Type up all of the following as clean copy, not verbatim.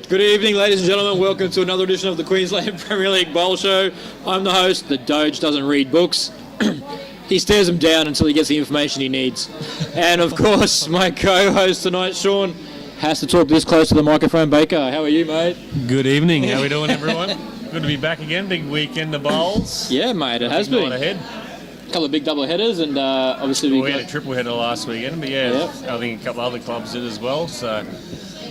Good evening, ladies and gentlemen. Welcome to another edition of the Queensland Premier League Bowl Show. I'm the host. The Doge doesn't read books. He stares them down until he gets the information he needs. And, of course, my co-host tonight, Sean, has to talk this close to the microphone. Baker, how are you, mate? Good evening. How are we doing, everyone? Good to be back again. Big weekend of bowls. Yeah, mate, it has been. Ahead. A couple of big double headers, and obviously we had a triple header last weekend, but I think a couple of other clubs did as well. So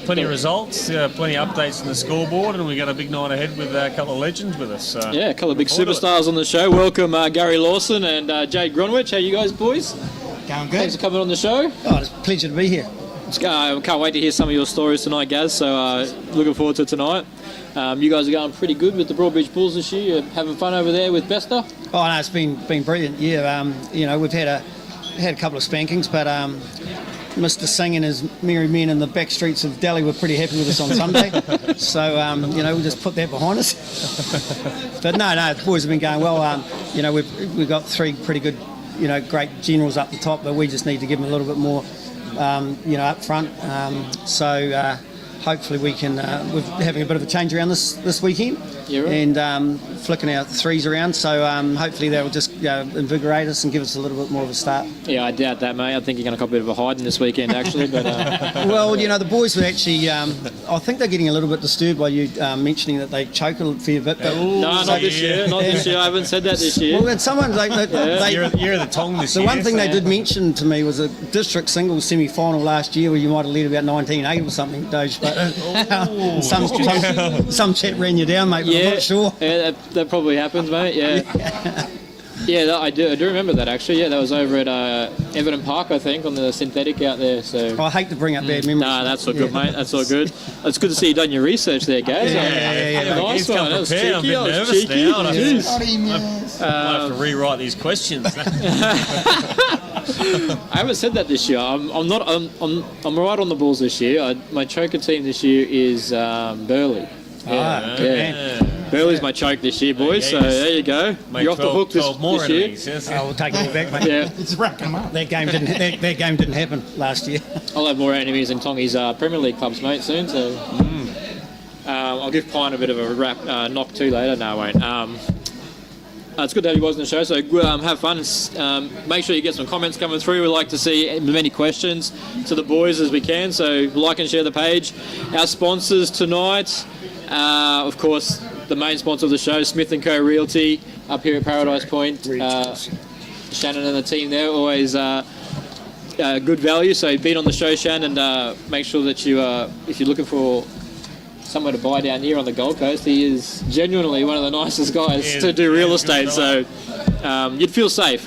plenty of results, plenty of updates on the scoreboard, and we got a big night ahead with a couple of legends with us. So yeah, a couple of big superstars on the show. Welcome, Gary Lawson and Jade Groenewege. How you guys, boys? Going good. Thanks for coming on the show. Oh, it's a pleasure to be here. Can't wait to hear some of your stories tonight, Gaz. So looking forward to tonight. You guys are going pretty good with the Broadbeach Bulls this year. You're having fun over there with Bester? Oh no, it's been brilliant. Yeah, we've had a couple of spankings, but Mr. Singh and his merry men in the back streets of Delhi were pretty happy with us on Sunday. So we'll just put that behind us. But no, the boys have been going well. We've got three pretty good, great generals up the top, but we just need to give them a little bit more, up front. Hopefully we can. We're having a bit of a change around this weekend, and flicking our threes around. So hopefully that will just invigorate us and give us a little bit more of a start. Yeah, I doubt that, mate. I think you're going to cop a bit of a hiding this weekend, actually. But well, the boys were actually. I think they're getting a little bit disturbed by you mentioning that they choke a fair bit. But no, not this year. Not this year. I haven't said that this year. Well, and someone you're the tongue this year. The one thing they did mention to me was a district singles semi-final last year where you might have led about 19-8 or something, Doge. But some chat ran you down, mate. But I'm not sure. Yeah, that probably happens, mate. Yeah. Yeah, I do remember that actually. Yeah, that was over at Everton Park, I think, on the synthetic out there. So I hate to bring up bad memories. Nah, that's all good, mate. That's all good. It's good to see you done your research there, guys. Yeah. Nice one. That was cheeky. I'm a bit nervous now. I have to rewrite these questions. I haven't said that this year. I'm right on the Bulls this year. My choker team this year is Burleigh. Burleigh's my choke this year, boys. So there you go. You're off the hook this year. Yes. We'll take it all back, mate. Yeah, it's racking them up. That game didn't happen last year. I'll have more enemies in Tongi's Premier League clubs, mate, soon. So I'll give Pine a bit of a knock too later. No, I won't. It's good to have you boys on the show, so have fun. Make sure you get some comments coming through. We'd like to see as many questions to the boys as we can, so like and share the page. Our sponsors tonight, of course, the main sponsor of the show, Smith & Co Realty, up here at Paradise Point. Shannon and the team there, always good value, so beat on the show, Shannon, and make sure that you, if you're looking for somewhere to buy down here on the Gold Coast, he is genuinely one of the nicest guys to do real estate, so you'd feel safe.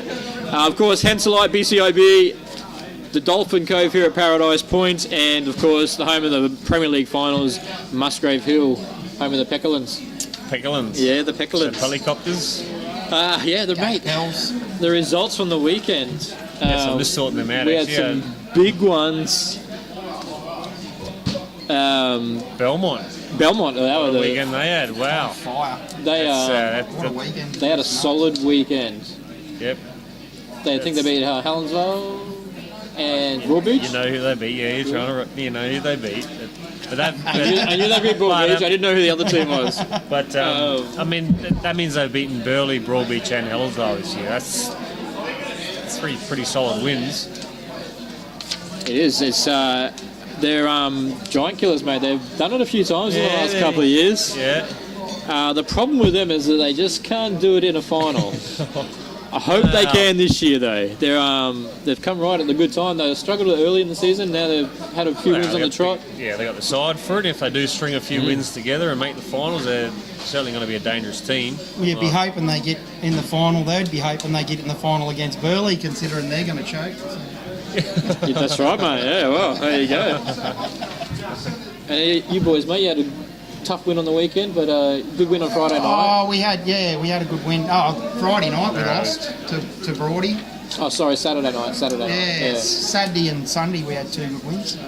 Of course, Henselite, BCIB, the Dolphin Cove here at Paradise Point, and of course the home of the Premier League finals, Musgrave Hill, home of the Peckelins. Yeah, the Peckelins. So helicopters. The results from the weekend. Yes, I'm just sorting them out. We had some big ones. Belmont. That was the weekend they had. Wow. Fire. They had a solid weekend. Yep. I think they beat Helensville and Broadbeach. You know who they beat. Yeah, you're trying to. You know who they beat. But I knew they beat Broadbeach. I didn't know who the other team was. But I mean, that means they've beaten Burleigh, Broadbeach, and Helensville this year. That's three pretty solid wins. It is. It's. They're giant killers, mate. They've done it a few times in the last couple of years. Yeah. The problem with them is that they just can't do it in a final. I hope they can this year, though. They've come right at the good time. They struggled early in the season. Now they've had a few wins on the trot. They got the side for it. If they do string a few wins together and make the finals, they're certainly going to be a dangerous team. Well, you'd be hoping they get in the final. They'd be hoping they get in the final against Burleigh, considering they're going to choke. So. That's right, mate. Yeah, well, there you go. And you boys, mate, you had a tough win on the weekend, but a good win on Friday night. Oh, we had a good win. Friday night we lost to Broady. Oh, sorry, Saturday night. Yeah, Saturday and Sunday we had two good wins. So.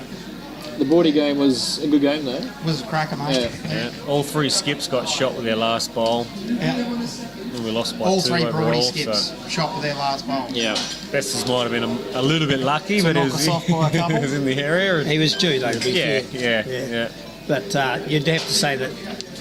The Broady game was a good game, though. It was a cracker, mate. Yeah. All three skips got shot with their last bowl. Yeah. We lost by all two three overall, Broady skips shot with their last bowl. Yeah. Besters might have been a little bit lucky, but he was in the area. He was due, though. Yeah. but you'd have to say that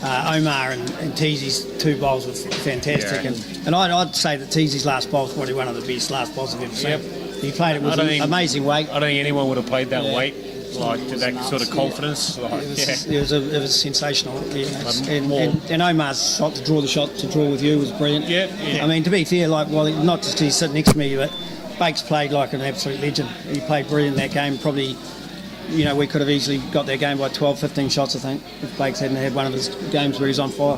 Omar and Teezy's 2 bowls were fantastic, and I'd say that Teezy's last bowl was probably one of the best last bowls I've ever seen. Yep. He played it with amazing weight. I don't think anyone would have played that weight, like to that sort of confidence. Like, it was sensational. And Omar's shot to draw with you was brilliant. Yeah. I mean, to be fair, like, well, not just he's sitting next to me, but Bakes played like an absolute legend. He played brilliant in that game. Probably, we could have easily got that game by 12, 15 shots, I think, if Bakes hadn't had one of his games where he's on fire.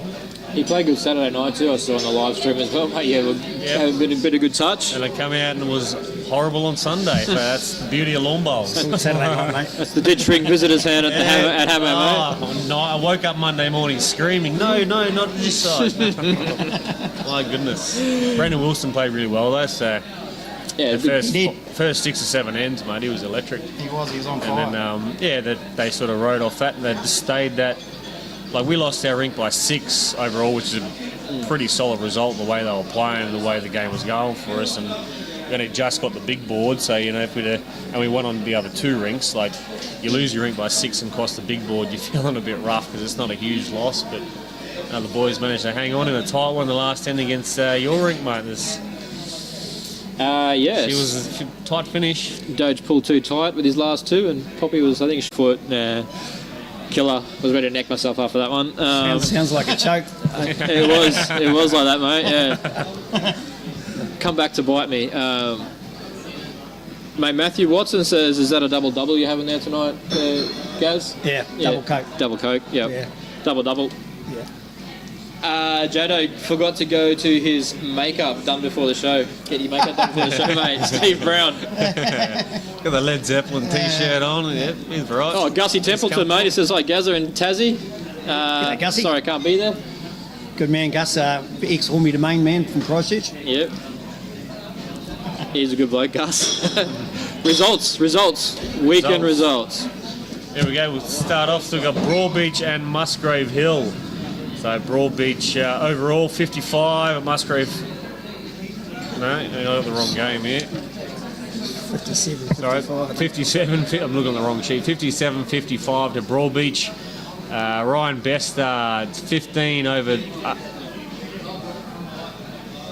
He played good Saturday night too, I saw on the live stream as well, mate. Had a bit of good touch. And it came out and was horrible on Sunday. So that's the beauty of lawn bowls. Saturday night, mate. That's the ditch ring visitor's hand at Hammer, mate. No, I woke up Monday morning screaming, no, not this side. My goodness. Brendan Wilson played really well though, so the first 6 or 7 ends, mate, he was electric. He was on fire. And then, they sort of rode off that and they just stayed that. Like, we lost our rink by 6 overall, which is a pretty solid result, the way they were playing and the way the game was going for us. And then it just got the big board, so, if we went on the other 2 rinks, like, you lose your rink by 6 and cost the big board, you're feeling a bit rough because it's not a huge loss, but the boys managed to hang on in a tight one the last 10 against your rink, mate. Yes. She was a tight finish. Doge pulled too tight with his last 2, and Poppy was, I think, foot. Killer. Was ready to neck myself after that one. Sounds like a choke. It was like that, mate. Yeah. Come back to bite me. Mate, Matthew Watson says, "Is that a double you having there tonight, Gaz?" Yeah, double coke. Double coke. Yep. Yeah. Double. Yeah. Jade forgot to go to his makeup done before the show. Get your makeup done before the show, mate. Steve Brown. Got the Led Zeppelin t-shirt on. Yep, he's right. Oh, Gussie Templeton, mate. He says, "Hi, Gazza and Tassie." Gussie. Sorry, I can't be there. Good man, Gus. Ex-Hornby Domain man from Christchurch. Yep. He's a good bloke, Gus. Results. Weekend results. Here we go. We'll start off. So we've got Broadbeach and Musgrave Hill. So Broadbeach overall 55 at Musgrave. No, I got the wrong game here. 57, Sorry, 57. I'm looking at the wrong sheet. 57-55 to Broadbeach. Ryan Best 15 over.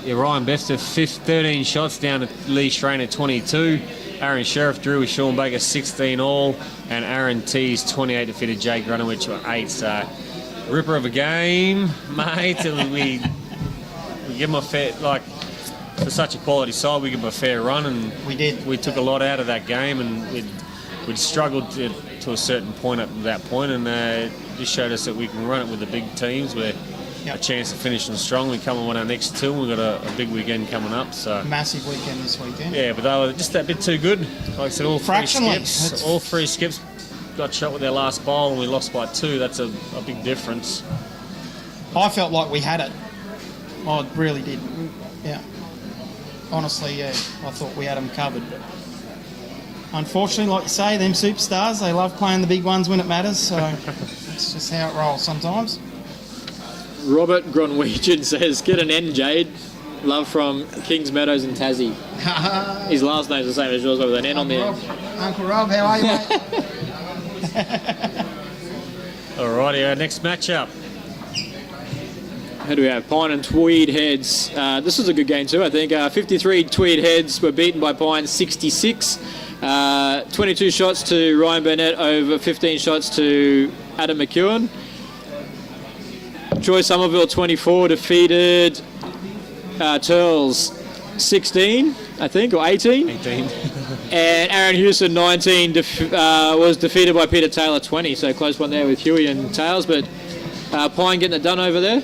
Ryan Best 13 shots down to Lee Strain at 22. Aaron Sheriff drew with Sean Baker 16 all, and Aaron T's 28 defeated Jake Groenewege with 8. So ripper of a game, mate. We give them a fair, like, for such a quality side, we give them a fair run, and we did. We took a lot out of that game, and we'd struggled to a certain point at that point, and it just showed us that we can run it with the big teams. We're a chance of finishing strong. We come on our next 2, and we've got a big weekend coming up. So massive weekend this weekend. Yeah, but they were just that bit too good. Like I said, all 3 skips. All 3 skips got shot with their last bowl, and we lost by 2. That's a big difference. I felt like we had it. I really did. Yeah. Honestly, yeah. I thought we had them covered. But unfortunately, like you say, them superstars, they love playing the big ones when it matters. So it's just how it rolls sometimes. Robert Groenewege says, "Get an N, Jade. Love from Kings Meadows and Tassie." His last name's the same as yours, but with an N on there. Uncle Rob, how are you, mate? Alrighty, our next matchup. Who do we have? Pine and Tweed heads. This was a good game too, I think. 53 Tweed heads were beaten by Pine 66. 22 shots to Ryan Burnett over 15 shots to Adam McEwen. Troy Somerville 24 defeated Turles 16, I think, or 18. 18. And Aaron Hewson 19 was defeated by Peter Taylor 20. So close one there with Huey and Tails, but Pine getting it done over there.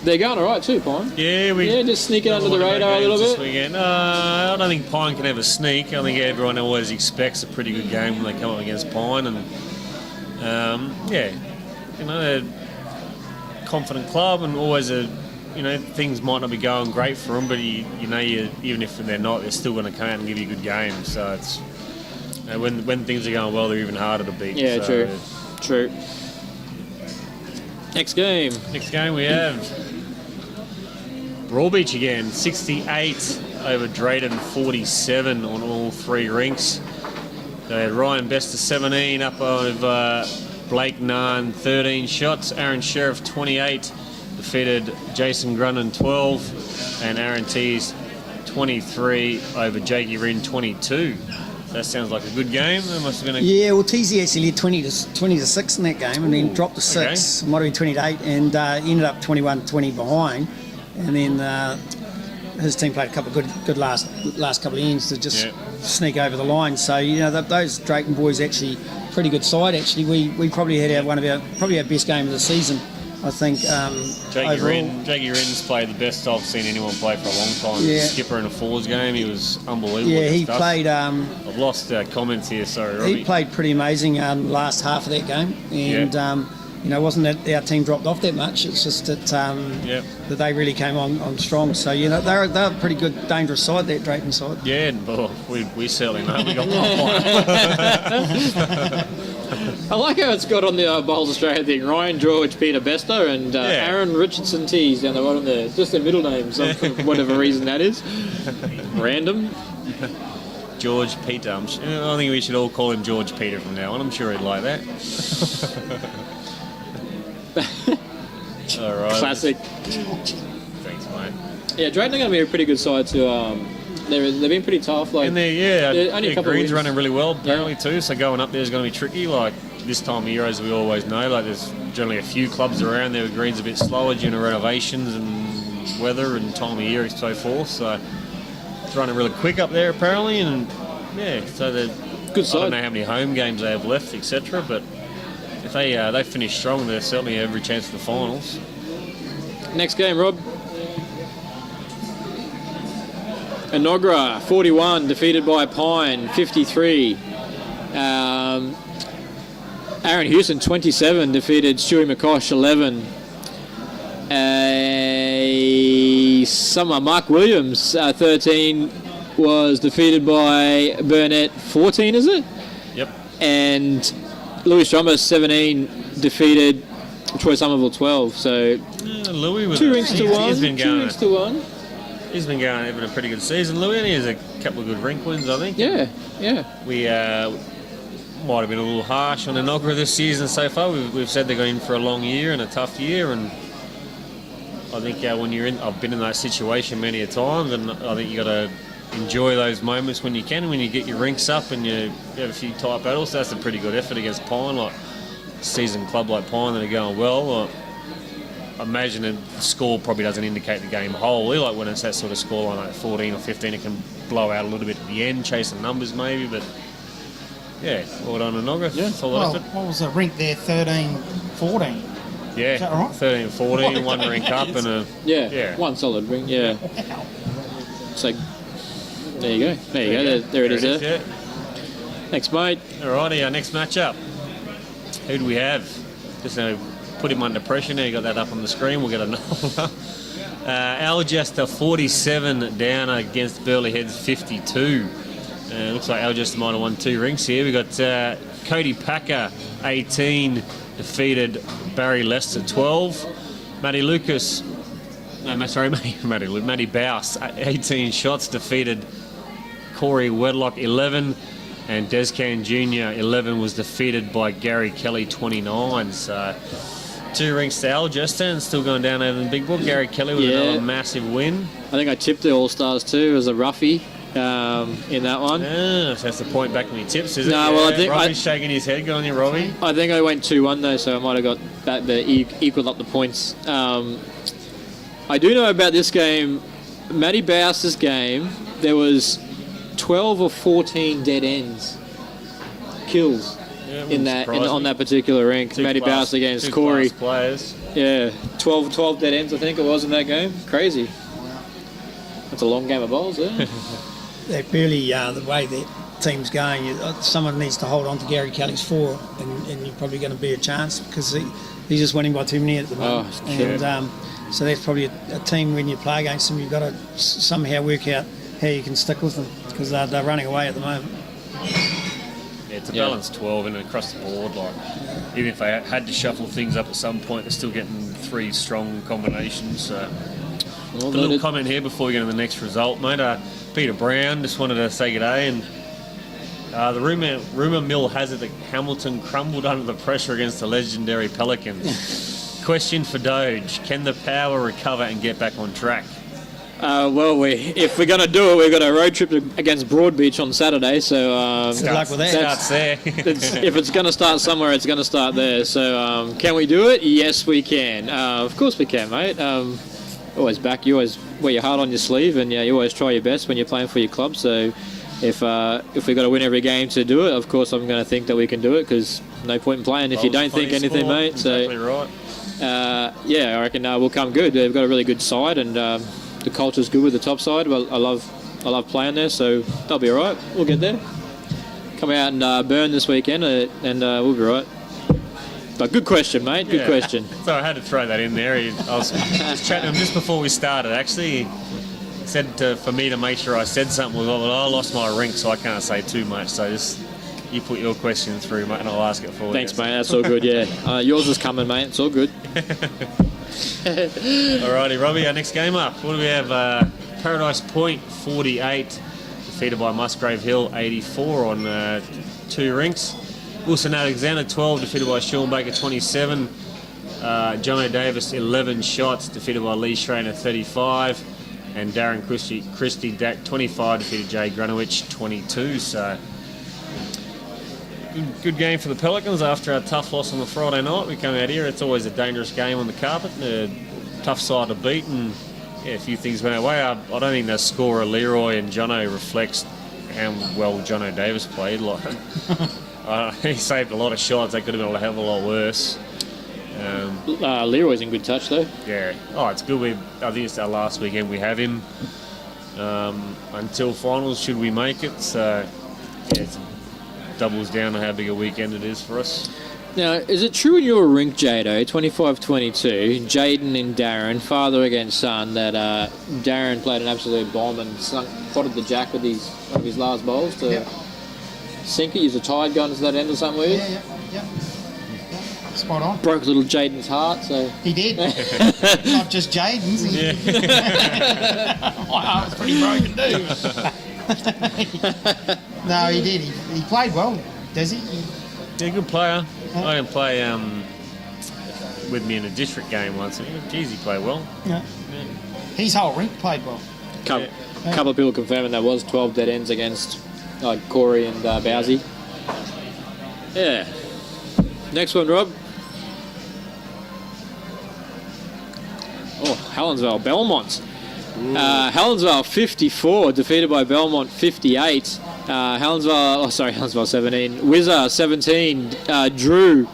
They're going all right too, Pine. Yeah, just sneaking under the radar a little bit. Weekend. I don't think Pine can ever sneak. I think everyone always expects a pretty good game when they come up against Pine, and they're a confident club, and always things might not be going great for them, but even if they're not, they're still going to come out and give you a good game. So it's when things are going well, they're even harder to beat. Yeah, so, true. Next game we have Broadbeach again, 68 over Drayton 47 on all 3 rinks. They had Ryan Best to 17 up over Blake Nunn 13 shots. Aaron Sheriff 28 defeated Jason Grunnen 12, and Aaron Tees 23 over Jakey Rin 22. That sounds like a good game. That must have been a Yeah, well, TZ actually led 20 to 6 in that game, and then dropped to 6. Might have been 20 to 8, and ended up 21-20 behind. And then his team played a couple of good last couple of innings to just sneak over the line. So those Drayton boys actually pretty good side. Actually, we probably had probably our best game of the season, I think. Jakey Rin's played the best I've seen anyone play for a long time. Yeah. Skipper in a fours game, he was unbelievable. Yeah, with he stuff. played. I've lost comments here, sorry, Robbie. He played pretty amazing last half of that game, and it wasn't that our team dropped off that much. It's just that that they really came on strong. So they're a pretty good, dangerous side, that Drayton side. Yeah, well, we certainly know we got one. I like how it's got on the Bowls Australia thing. Ryan George, Peter Besto, and Aaron Richardson Tees down the bottom there. Just their middle names, for whatever reason that is. Random. George Peter. I think we should all call him George Peter from now on. I'm sure he'd like that. All right. Classic. Thanks, mate. Yeah, Drayton are going to be a pretty good side to. They've been pretty tough. Like, and only a couple Green's of running really well apparently too. So going up there is going to be tricky. Like this time of year, as we always know, like there's generally a few clubs around there with Green's a bit slower due to renovations and weather and time of year and so forth. So it's running really quick up there apparently, and so they're good side. I don't know how many home games they have left, etc. But if they finish strong, they're certainly every chance for the finals. Next game, Rob. Enoggera 41 defeated by Pine 53. Aaron Houston 27 defeated Stewie McCosh 11. Mark Williams 13 was defeated by Burnett 14, is it? Yep. And Louis Strummer 17 defeated Troy Somerville 12. So Louis was 2 rings to 1. He's been 2 rings to 1. He's been going having a pretty good season, Louis, and he has a couple of good rink wins, I think. Yeah. We might have been a little harsh on Enoggera this season so far. We've said they're going in for a long year and a tough year, and I think when you're in, I've been in that situation many a time, and I think you got to enjoy those moments when you can, when you get your rinks up and you have a few tight battles. That's a pretty good effort against Pine, like a seasoned club like Pine that are going well. I imagine the score probably doesn't indicate the game wholly, like when it's that sort of scoreline, like 14 or 15, it can blow out a little bit at the end, chasing numbers maybe, but well done Enoggera. Yeah. What was the rink there, 13-14? Yeah, Is that right? 13-14, one rink up and a... one solid ring, Wow. So, there you go. There it is there. Yeah. Thanks, mate. Alrighty, our next matchup. Who do we have? Just put him under pressure now. You got that up on the screen. We'll get another. Algester 47 down against Burleigh Heads 52. Looks like Algester might have won 2 rings here. We got Cody Packer 18 defeated Barry Lester 12. Matty Bouse 18 shots defeated Corey Wedlock 11. And Descan Jr. 11 was defeated by Gary Kelly 29. So 2 rings to Algester and still going down over the big book. Gary Kelly with another massive win. I think I tipped the All-Stars too as a roughie in that one. So that's the point back in your tips, is it? No, well, I think Robbie's shaking his head. Good on you, Robbie. I think I went 2-1 though, so I might have got back equaled up the points. I do know about this game, Matty Bouse's game, there was 12 or 14 dead ends, kills on that particular rink. Matty Bouse against Corey. Players. Yeah, 12 dead ends I think it was in that game. Crazy. That's a long game of bowls, yeah. They barely, the way that team's going, someone needs to hold on to Gary Kelly's 4, and you're probably going to be a chance because he's just winning by too many at the moment. So that's probably a team when you play against them, you've got to somehow work out how you can stick with them because they're running away at the moment. Yeah, it's a balanced 12 and across the board. Like even if they had to shuffle things up at some point, they're still getting 3 strong combinations. A little comment here before we get to the next result, mate. Peter Brown just wanted to say good day and The rumour mill has it that Hamilton crumbled under the pressure against the legendary Pelicans. Question for Doge: can the Power recover and get back on track? If we're going to do it, we've got a road trip against Broadbeach on Saturday. So Good luck with that. Starts there. if it's going to start somewhere, it's going to start there. So can we do it? Yes, we can. Of course we can, mate. Always back. You always wear your heart on your sleeve, and you always try your best when you're playing for your club. So if we've got to win every game to do it, of course I'm going to think that we can do it, because no point in playing if you don't think anything, mate. Exactly right. I reckon we'll come good. They've got a really good side, and the culture's good with the top side. Well, I love playing there, so they'll be all right. We'll get there. Come out and burn this weekend, and we'll be all right. But good question, mate. Good question. So I had to throw that in there. I was chatting to him just before we started. Actually, he said for me to make sure I said something. I lost my rink, so I can't say too much. So just you put your question through, mate, and I'll ask it for you. Thanks, mate. That's all good. Yeah, yours is coming, mate. It's all good. Alrighty, Robbie. Our next game up. What do we have? Paradise Point 48, defeated by Musgrave Hill 84 on 2 rinks. Wilson Alexander 12, defeated by Sean Baker 27. Jono Davis 11 shots, defeated by Lee Schrainer 35. And Darren Christie Dak 25, defeated Jade Groenewege 22. So good game for the Pelicans after a tough loss on the Friday night. We come out here, it's always a dangerous game on the carpet, a tough side to beat, and a few things went our way. I don't think the score of Leroy and Jono reflects how well Jono Davis played. He saved a lot of shots. They could have been a hell of a lot worse. Leroy's in good touch, though. Yeah. Oh, it's good. I think it's our last weekend we have him until finals, should we make it. So, it doubles down on how big a weekend it is for us. Now, is it true in your rink, Jado, 25-22, Jaden and Darren, father against son, that Darren played an absolute bomb and potted the jack with one of his last bowls to sink it? Use a tide going to that end or something weird? Yeah. Spot on. Broke little Jaden's heart, so... He did. Not just Jaden's. My heart was pretty broken too. No, he did. He played well, does he? Yeah, good player. I can play with me in a district game once, and geez, he played well. Yeah. His whole rink played well. Couple of people confirming there was 12 dead ends against Corey and Bowsy. Yeah. Next one, Rob. Oh, Helensvale Belmont. Helensvale 54, defeated by Belmont 58. Helensvale 17. Whizzer 17. Drew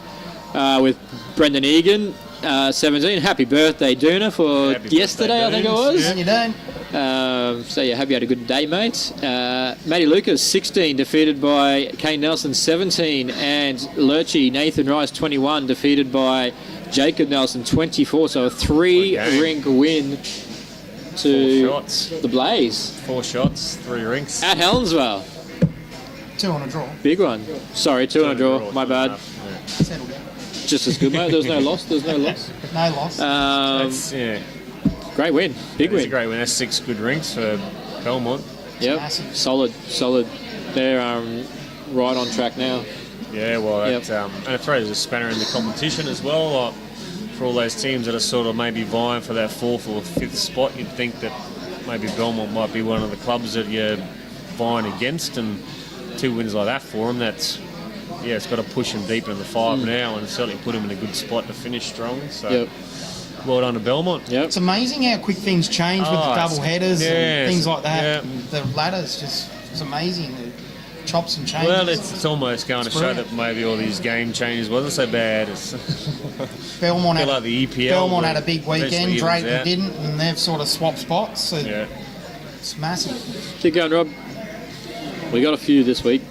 with Brendan Egan 17. Happy birthday, Doona, for yesterday, I think it was. Yeah, you done. Hope you had a good day, mate. Matty Lucas 16, defeated by Kane Nelson 17, and Lurchy Nathan Rice 21, defeated by Jacob Nelson 24. So a 3-rink win to the Blaze. 4 shots, 3 rinks at Helensvale. 2 on a draw. Big one. Sorry, 2 on a draw. My bad. Yeah. Settled down. Just as good, mate. There's no loss. No loss. Great win. Big win. It's a great win. That's 6 good rinks for Belmont. Yep. Massive. Solid. They're right on track now. Yeah, well, and it throws a spanner in the competition as well. For all those teams that are sort of maybe vying for that 4th or 5th spot, you'd think that maybe Belmont might be one of the clubs that you're vying against, and 2 wins like that for them, it's got to push them deep into the 5 now, and certainly put them in a good spot to finish strong. So, well done to Belmont. It's amazing how quick things change with the double headers and things like that. The ladders it's amazing. The chops and changes. Well, it's almost going to show that maybe all these game changes wasn't so bad. It's Belmont had like the EPL. Belmont had a big weekend. Drayton didn't, and they've sort of swapped spots. So it's massive. Keep going, Rob. We got a few this week.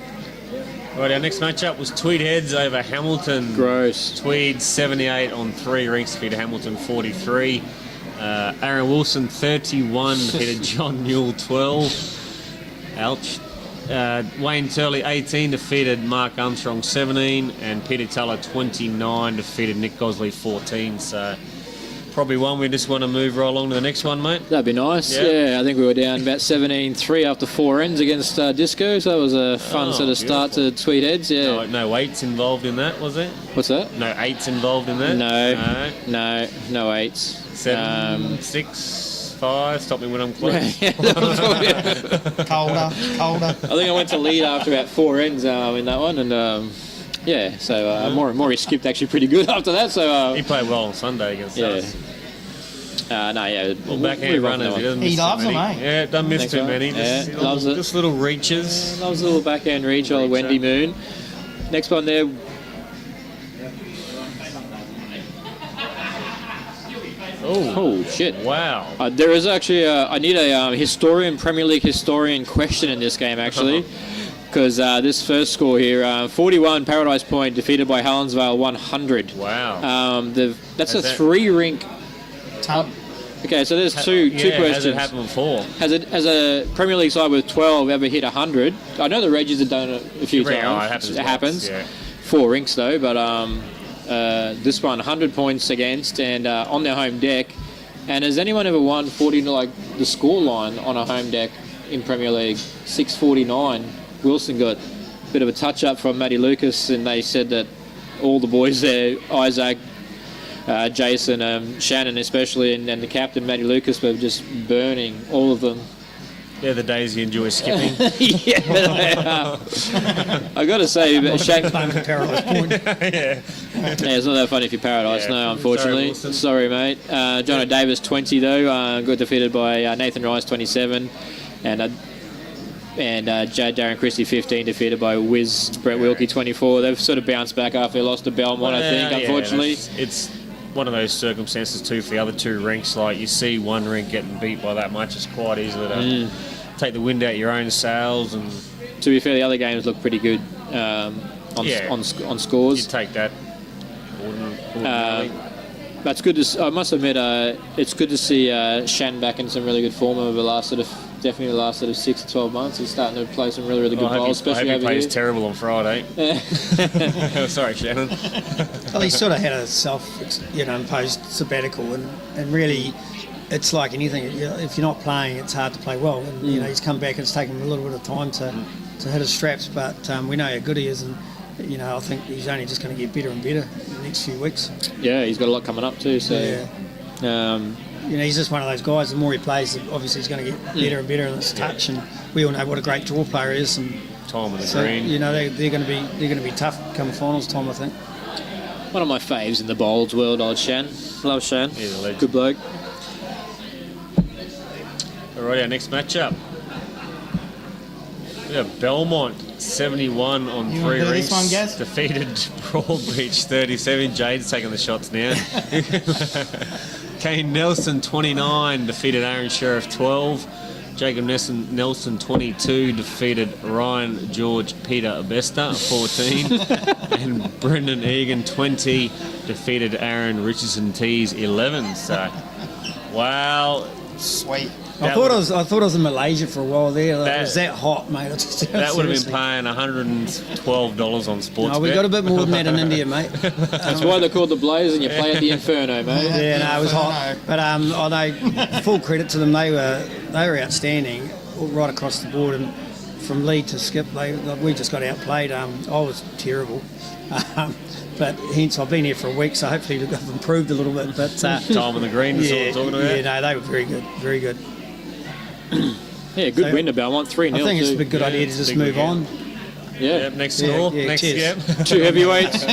Right, our next matchup was Tweed Heads over Hamilton. Gross. Tweed 78 on 3 rinks, defeated Hamilton 43. Aaron Wilson 31, defeated John Newell 12. Ouch. Wayne Turley 18, defeated Mark Armstrong 17, and Peter Teller 29, defeated Nick Gosley 14. So probably one we just want to move right along to the next one, mate. That'd be nice. Yeah, I think we were down about 17-3 after 4 ends against Disco, so that was a fun sort of start to Tweed Heads. Yeah. No eights involved in that, was there? What's that? No eights involved in that? No eights. 7, 6, 5. Stop me when I'm close. Colder. I think I went to lead after about 4 ends in that one, and so Maury skipped actually pretty good after that. So he played well on Sunday against us. Well, backhand runners. He loves them, eh? Yeah, doesn't miss too many. Loves it. Just little reaches. Loves a little backhand reach on Wendy Moon. Next one there. Oh shit! Wow. There is actually I need a Premier League historian question in this game actually, because this first score here, 41 Paradise Point defeated by Helensvale 100. Wow. That's a 3-rink. Okay, so there's two questions. Has it happened before? Has a Premier League side with 12 ever hit 100? I know the Regis have done it a few times. It happens. Yeah. 4 rinks though, but this one 100 points against and on their home deck. And has anyone ever won 40 like the score line on a home deck in Premier League? 649. Wilson got a bit of a touch up from Matty Lucas, and they said that all the boys there, Isaac, Jason, Shannon especially, and the captain Matty Lucas were just burning all of them. Yeah, the days you enjoy skipping. Yeah, I got to say, Paradise Point. Yeah, it's not that funny if you're Paradise, no, unfortunately. Sorry, mate. John O'Davis 20 though, got defeated by Nathan Rice 27, and Darren Christie 15 defeated by Wiz Brett Wilkie 24. They've sort of bounced back after they lost to Belmont, I think. Unfortunately, it's one of those circumstances too for the other 2 rinks. Like you see one rink getting beat by that much, it's quite easy to take the wind out your own sails. And to be fair, the other games look pretty good on scores. You take that. That's good to. I must admit, it's good to see Shan back in some really good form over the last definitely the last 6 to 12 months. He's starting to play some really good bowls, especially I hope over he plays here. terrible on Friday. Sorry, Shannon. Well, he sort of had a self-imposed sabbatical, and really, it's like anything. If you're not playing, it's hard to play well. And he's come back, and it's taken him a little bit of time to hit his straps. But we know how good he is, and I think he's only just going to get better and better in the next few weeks. Yeah, he's got a lot coming up too. So. Yeah. He's just one of those guys. The more he plays, obviously he's going to get better and better in his touch. And we all know what a great draw player is. And Tom and the green. They're going to be tough come finals time, I think. One of my faves in the bowls world, old Shan. Love Shan. He's a legend. Good bloke. Alright, our next matchup. We have Belmont 71 on 3 rinks. This one, Gaz? Defeated Broadbeach 37. Jade's taking the shots now. Kane Nelson 29 defeated Aaron Sheriff 12. Jacob Nelson 22 defeated Ryan George Peter Abesta 14. And Brendan Egan 20 defeated Aaron Richardson Tees 11. So, wow. Sweet. I thought I was in Malaysia for a while there. It was that hot, mate. That would have been paying $112 on sports. No, we got a bit more than that in India, mate. That's why they're called the Blaze, and you play at the Inferno, mate. Yeah, no, it was hot. But I know, full credit to them. They were outstanding right across the board, and from lead to skip, we just got outplayed. I was terrible. But hence I've been here for a week, so hopefully I've improved a little bit. But Tom and the green, that's what I'm talking about. Yeah, no, they were very good, very good. Yeah, good win to Belmont, 3-0. I think it's a good idea to just move on. Yeah. Yep, next score. Next cheers. game. 2 heavyweights.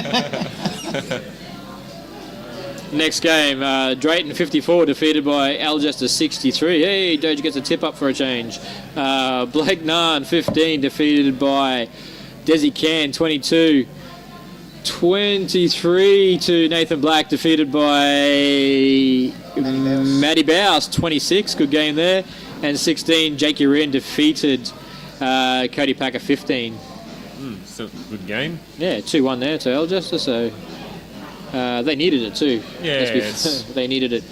Next game, Drayton 54 defeated by Algester 63. Hey, Doge gets a tip up for a change. Blake Narn 15 defeated by Desi Can 22. 23 to Nathan Black defeated by Matty Bowes 26. Good game there. And 16, Jakey Wren defeated Cody Packer 15. So good game. Yeah, 2-1 there to Algester, so they needed it too. Yeah, they needed it.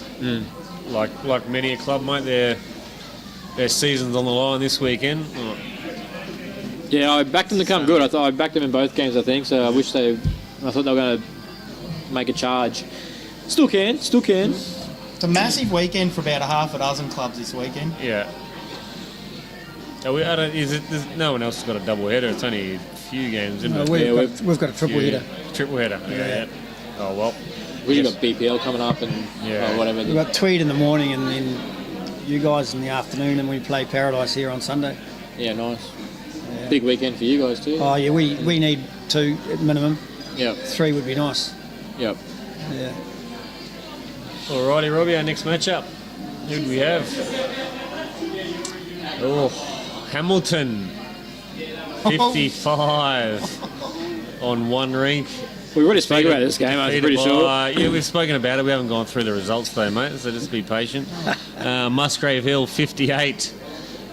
Like many a club, mate, their season's on the line this weekend. Yeah, I backed them to come good. I backed them in both games, I think, so I thought they were going to make a charge. Still can. It's a massive weekend for about a half a dozen clubs this weekend. Yeah. There's no one else has got a double header. It's only a few games, isn't it? We've got a triple header. Triple header. Okay, yeah. Oh well. We've got BPL coming up and whatever. We've got Tweed in the morning and then you guys in the afternoon, and we play Paradise here on Sunday. Yeah, nice. Yeah. Big weekend for you guys too. Oh yeah, we need 2 at minimum. Yeah. 3 would be nice. Yep. Yeah. Alrighty, Robbie, our next matchup. Who do we have? Oh, Hamilton. 55 on one rink. We've already spoken about this game, I'm pretty sure. Yeah, we've spoken about it. We haven't gone through the results though, mate, so just be patient. Musgrave Hill, 58.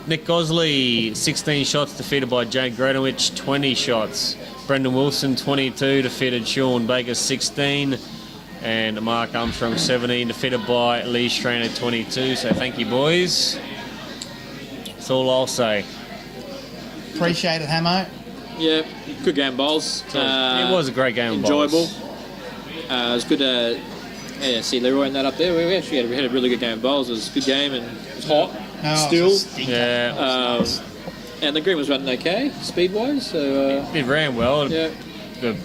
Nick Gosley, 16 shots, defeated by Jade Groenewege, 20 shots. Brendan Wilson, 22, defeated Sean Baker, 16. And Mark Armstrong, 17, defeated by Lee Strainer, 22. So thank you, boys. That's all I'll say. Appreciate it, Hamo. Yeah, good game, bowls. It was a great game. Enjoyable. It was good to see Leroy and that up there. We actually had a really good game of bowls. It was a good game and it was hot still. Yeah. And the green was running okay, speed-wise. So it ran well. Yeah. The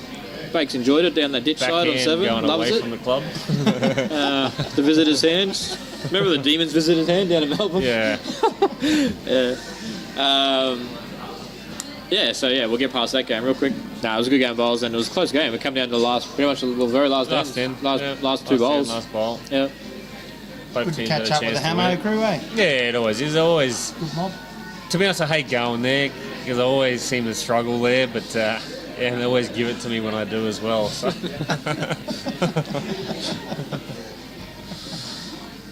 Bakes enjoyed it down that ditch side on 7. Going Loves away it. from the club. The visitors' hands. Remember the Demons' visitors' hand down in Melbourne? Yeah. So we'll get past that game real quick. It was a good game of bowls, and it was a close game. We come down to pretty much the very last Last game. 10. Last 2 bowls. Last bowl. Yeah. Both Good to teams catch had a up with the chance to Hamo win. crew, eh? Yeah, it always is. Good mob. To be honest, I hate going there because I always seem to struggle there, but they always give it to me when I do as well. So.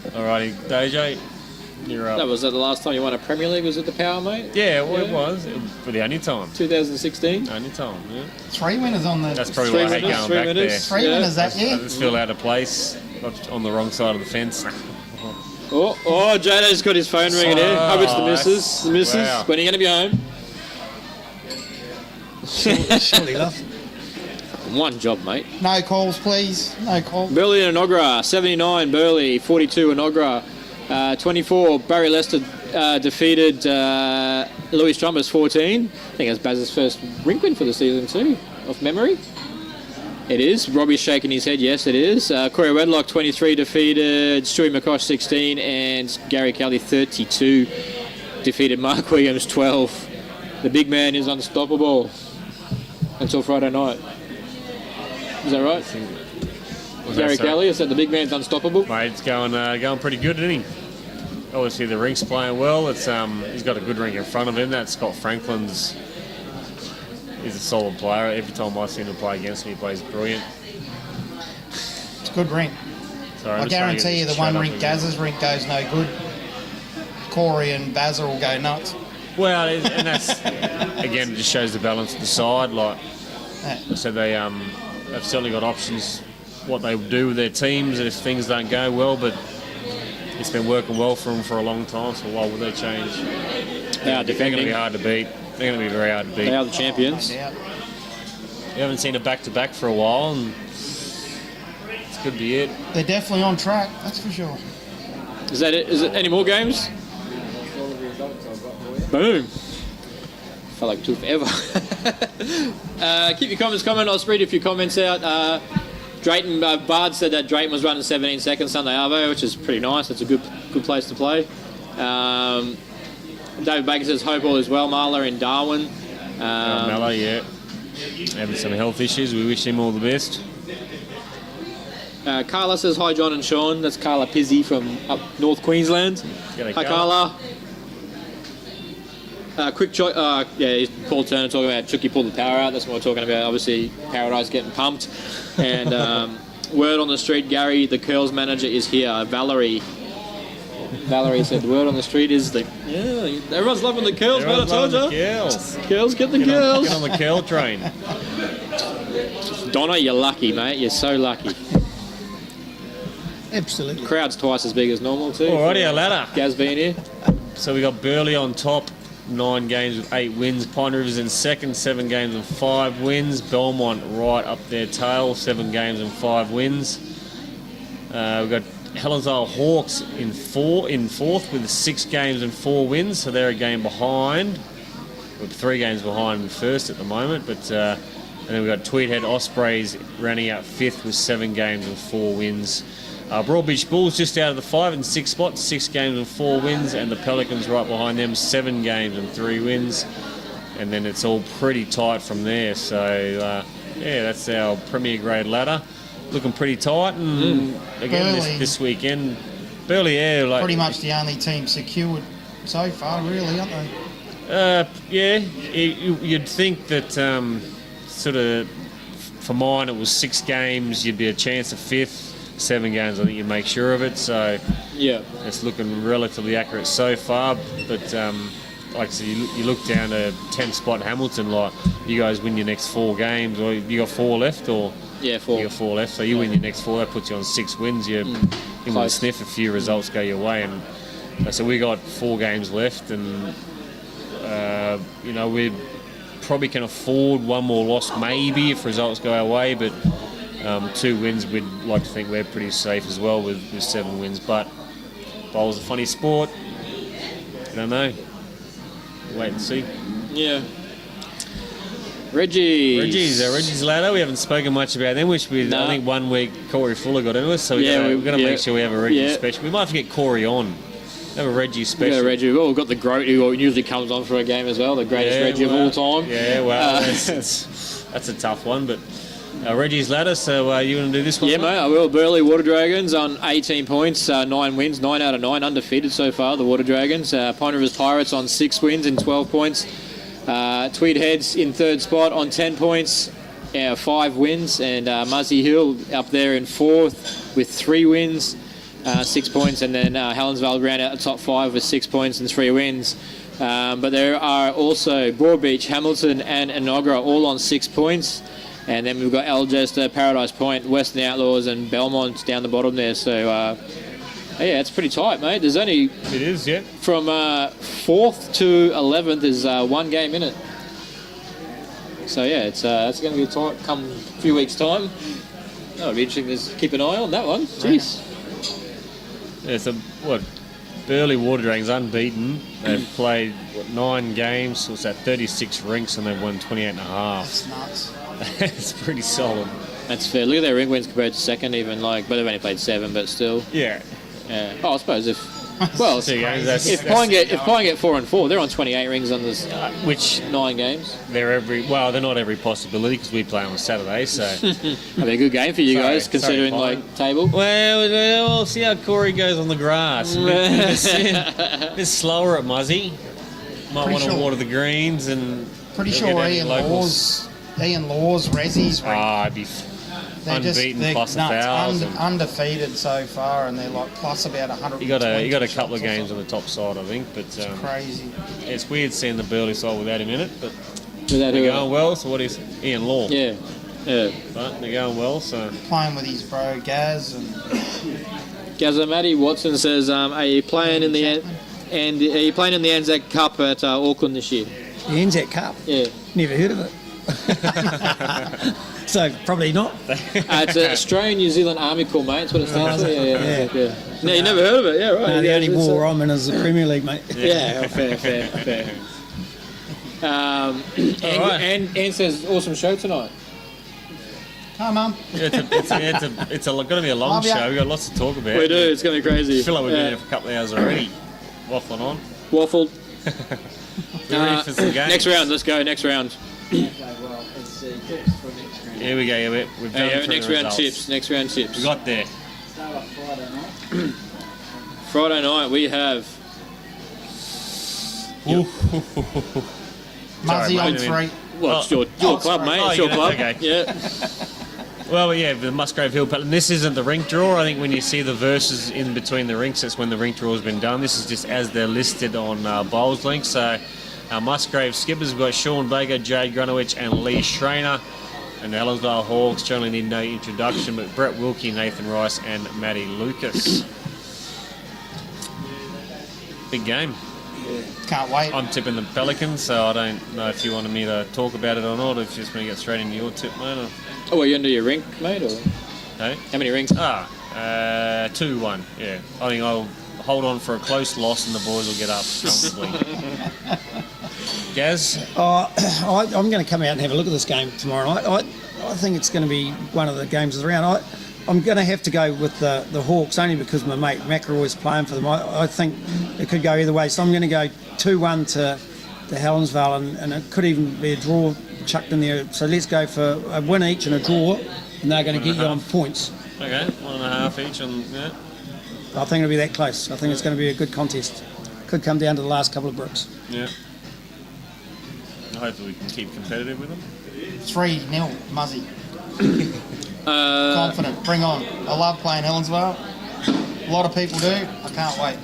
Alrighty, Dojo, you're up. Was that the last time you won a Premier League? Was it the Power, mate? Yeah, well, it was. For the only time. 2016. Only time, yeah. 3 winners on the... That's probably why I hate going back there. 3 winners that I year. just feel out of place, on the wrong side of the fence. Oh, Jade's got his phone ringing here. I hope it's the missus. The missus. Wow. When are you going to be home? Surely, love. One job, mate. No calls, please. No calls. Burley and Inogra, 79 Burley, 42 Inogra, 24 Barry Lester defeated Louis Strumbers, 14. I think that's Baz's first rink win for the season too, off memory. It is. Robbie's shaking his head. Yes, it is. Corey Wedlock, 23, defeated Stewie McCosh, 16, and Gary Kelly, 32, defeated Mark Williams, 12. The big man is unstoppable until Friday night. Is that right? Gary Kelly, I said the big man's unstoppable. Mate, it's going pretty good, isn't he? Obviously, the rink's playing well. It's he's got a good rink in front of him. That Scott Franklin's is a solid player. Every time I see him play against him, he plays brilliant. It's a good rink. Sorry, I guarantee you the one rink, Gaz's rink, goes no good. Corey and Bazza will go nuts. Well, and that's, again, it just shows the balance of the side. Like I said, they've certainly got options what they do with their teams if things don't go well, but it's been working well for them for a long time, so why would they change? They're going to be hard to beat. They're going to be very hard to beat. They are the champions. Yeah. We haven't seen a back-to-back for a while, and this could be it. They're definitely on track, that's for sure. Is that it? Is it any more games? Boom. Felt like it took forever. Keep your comments coming. I'll read a few comments out. Drayton Bard said that Drayton was running 17 seconds Sunday Arvo, which is pretty nice. It's a good place to play. David Baker says hope all is well. Marla in Darwin. Mello, yeah. Having some health issues. We wish him all the best. Carla says hi John and Sean. That's Carla Pizzi from up North Queensland. G'day, Hi Carla. Quick choice. Paul Turner talking about Chucky pulled the power out. That's what we're talking about. Obviously, Paradise getting pumped. And word on the street, Gary, the Curls manager, is here. Valerie said the word on the street is everyone's loving the Curls, man. I told you. Curls, get the girls. Get on the curl train. Donna, you're lucky, mate. You're so lucky. Absolutely. Crowd's twice as big as normal too. Alrighty, our ladder. Gaz being here. So we got Burley on top, 9 games with 8 wins. Pine River's in second, 7 games and 5 wins. Belmont right up their tail, 7 games and 5 wins. We've got Helensvale Hawks in fourth with 6 games and 4 wins, so they're a game behind. We're 3 games behind first at the moment, but and then we've got Tweedhead Ospreys rounding out 5th with 7 games and 4 wins. Broadbeach Bulls just out of the 5 and 6 spots, 6 games and 4 wins, and the Pelicans right behind them, 7 games and 3 wins. And then it's all pretty tight from there. So, that's our Premier Grade ladder. Looking pretty tight. And again, this weekend, Burleigh, pretty much the only team secured so far, really, aren't they? You'd think that sort of, for mine, it was 6 games, you'd be a chance of 5th. 7 games, I think you make sure of it. So it's looking relatively accurate so far. But like I said, you look down to 10 spot Hamilton. Like you guys win your next 4 games, or you got 4 left, or 4. You got 4 left. So you win your next 4, that puts you on 6 wins. You want to sniff a few results go your way, and so we got 4 games left, and we probably can afford 1 more loss maybe if results go our way, but. 2 wins, we'd like to think we're pretty safe as well with 7 wins. But bowl's a funny sport. I don't know. Wait and see. Yeah. Reggie's ladder. We haven't spoken much about them. I think 1 week Corey Fuller got into us, so we've got to make sure we have a Reggie special. We might have to get Corey on. Have a Reggie special. Reggie. Well, we've got the GOAT who usually comes on for a game as well, the greatest Reggie of all time. Yeah, well, that's a tough one, but. Reggie's ladder, so you want to do this one? Yeah, mate, I will. Burleigh Water Dragons on 18 points, 9 wins, 9 out of 9, undefeated so far, the Water Dragons. Pine Rivers Pirates on 6 wins and 12 points. Tweed Heads in 3rd spot on 10 points, 5 wins. And Muzzy Hill up there in 4th with 3 wins, 6 points. And then Helensvale round out the top 5 with 6 points and 3 wins. But there are also Broadbeach, Hamilton and Enoggera all on 6 points. And then we've got Alcester, Paradise Point, Western Outlaws and Belmont down the bottom there. So, it's pretty tight, mate. There's only... It is, yeah. From 4th to 11th is 1 game in it. So, it's going to be tight come a few weeks' time. That'll be interesting to keep an eye on that one. Jeez. Yeah, so, Burleigh Water Dragons unbeaten. They've played, 9 games, so it's at 36 rinks, and they've won 28 and a half. That's nuts. It's pretty solid. That's fair. Look at their ring wins compared to second, even but they've only played 7, but still. Yeah. Oh, I suppose if 2 games. If Pine get 4 and 4, they're on 28 rings on this, which 9 games. They're not every possibility because we play on Saturday, so that'd be a good game for you guys considering table. Well, we'll see how Corey goes on the grass. A bit slower at Muzzy. Might want to water the greens and. Pretty sure Ian Law's Rezzies ring. I'd be unbeaten plus 1,000. Undefeated so far, and they're plus about 100. You got a couple of games on the top side, I think, but it's crazy. It's weird seeing the Burleigh side without him in it, but they're going well. So what is Ian Law? Yeah. But they're going well. So playing with his bro Gaz and Matty Watson says, "Are you playing in the Anzac Cup at Auckland this year?" The Anzac Cup? Yeah. Never heard of it. So probably not. It's an Australian New Zealand Army Corps, mate. That's what it stands for. Yeah. No, you never heard of it? Yeah, right. No, the only war I'm in is the Premier League, mate. Yeah, fair. Anne says, awesome show tonight. Hi, Mum. It's going to be a long show. We've got lots to talk about. We do. It's going to be crazy. I feel like we've been here for a couple of hours already. Waffling on. Waffled. Ready for some games? Next round. Let's go. Next round. Here we go. We've done next round tips. Next round tips. We got there. Friday night we have Muzzy on 3. Well, it's your club, mate. It's your club. Okay. Yeah. Well, the Musgrave Hill pattern. This isn't the rink draw. I think when you see the verses in between the rinks, that's when the rink draw has been done. This is just as they're listed on Bowls Link. So our Musgrave skippers, we've got Sean Baker, Jade, Groenewege and Lee Schreiner. And the Helensvale Hawks generally need no introduction, but Brett Wilkie, Nathan Rice and Matty Lucas. Big game. Can't wait. I'm tipping the Pelicans, so I don't know if you wanted me to talk about it or not, or if you just want to get straight into your tip, mate. Oh, well, you under your rink, mate? Or hey? how many rings? 2-1, yeah. I think I'll hold on for a close loss and the boys will get up comfortably. Gaz? I'm going to come out and have a look at this game tomorrow night. I think it's going to be one of the games of the round. I'm going to have to go with the Hawks only because my mate McElroy's playing for them. I think it could go either way. So I'm going to go 2-1 to Helensvale, and it could even be a draw chucked in there. So let's go for a win each and a draw, and they're going to get you on points. Okay, 1.5 each. Yeah. I think it'll be that close. I think it's going to be a good contest. Could come down to the last couple of bricks. Yeah. Hopefully we can keep competitive with them. 3-0, Muzzy. Confident. Bring on. I love playing Helensvale. A lot of people do. I can't wait.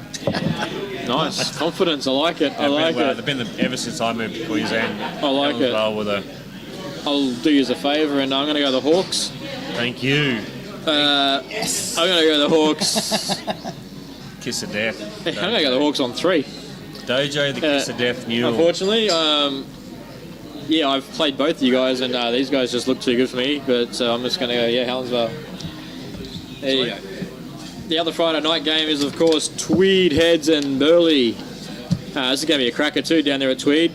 Nice. Confidence. I like it. I like it. They've been ever since I moved to Queensland. I like it. I'll do you a favour, and I'm going to go the Hawks. Thank you. Yes. I'm going to go the Hawks. Kiss of death. I'm going to go the Hawks on 3. Dojo, the kiss of death mule. Unfortunately, yeah, I've played both of you guys, and these guys just look too good for me. But I'm just going to go, Helensvale. There you go. The other Friday night game is, of course, Tweed Heads and Burleigh. This is going to be a cracker too down there at Tweed.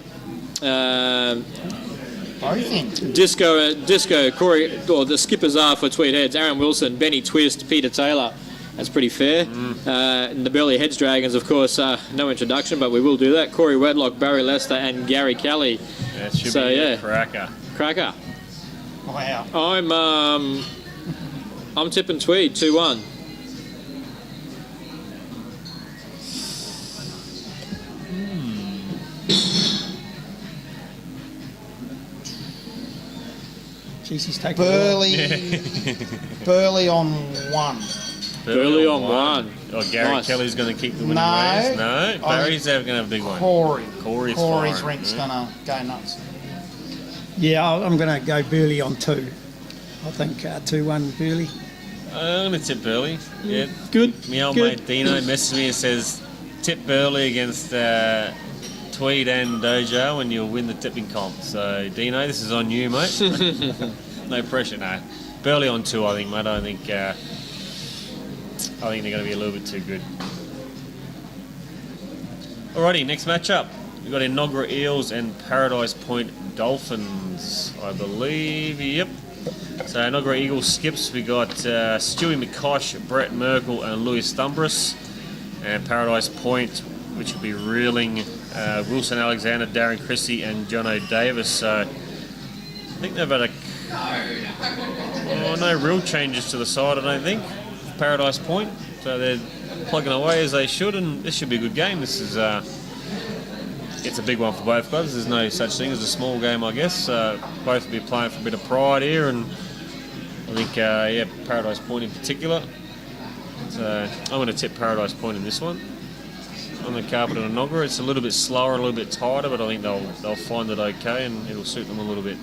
Both in. Disco, Corey, or the skippers are for Tweed Heads: Aaron Wilson, Benny Twist, Peter Taylor. That's pretty fair. And the Burleigh Heads Dragons, of course, no introduction, but we will do that. Corey Wedlock, Barry Lester, and Gary Kelly. That should be a cracker. Cracker. Wow. I'm tipping Tweed 2-1. Jeez, he's taking Burleigh on 1. Burleigh on 1. Oh, Gary Kelly's going to keep the winning ways? No, Barry's going to have a big one. Corey's rink's going to go nuts. Yeah, I'm going to go Burleigh on 2. I think 2-1 Burleigh. I'm going to tip Burleigh. Yeah. Good. My old mate Dino messages me and says, tip Burleigh against Tweed and Dojo and you'll win the tipping comp. So, Dino, this is on you, mate. No pressure, no. Burleigh on 2, I think, mate. I think they're going to be a little bit too good. Alrighty, next matchup. We've got Inogra Eels and Paradise Point Dolphins, I believe. Yep. So Inogra Eagles skips. We got Stewie McCosh, Brett Merkel, and Louis Stumbris. And Paradise Point, which will be reeling Wilson Alexander, Darren Christie, and Jono Davis. So I think they've had no real changes to the side, I don't think. Paradise Point. So they're plugging away as they should, and this should be a good game. This is it's a big one for both clubs. There's no such thing as a small game, I guess. Both will be playing for a bit of pride here, and I think, Paradise Point in particular. So I'm going to tip Paradise Point in this one. On the carpet at Inogra, it's a little bit slower, a little bit tighter, but I think they'll find it okay, and it'll suit them a little bit.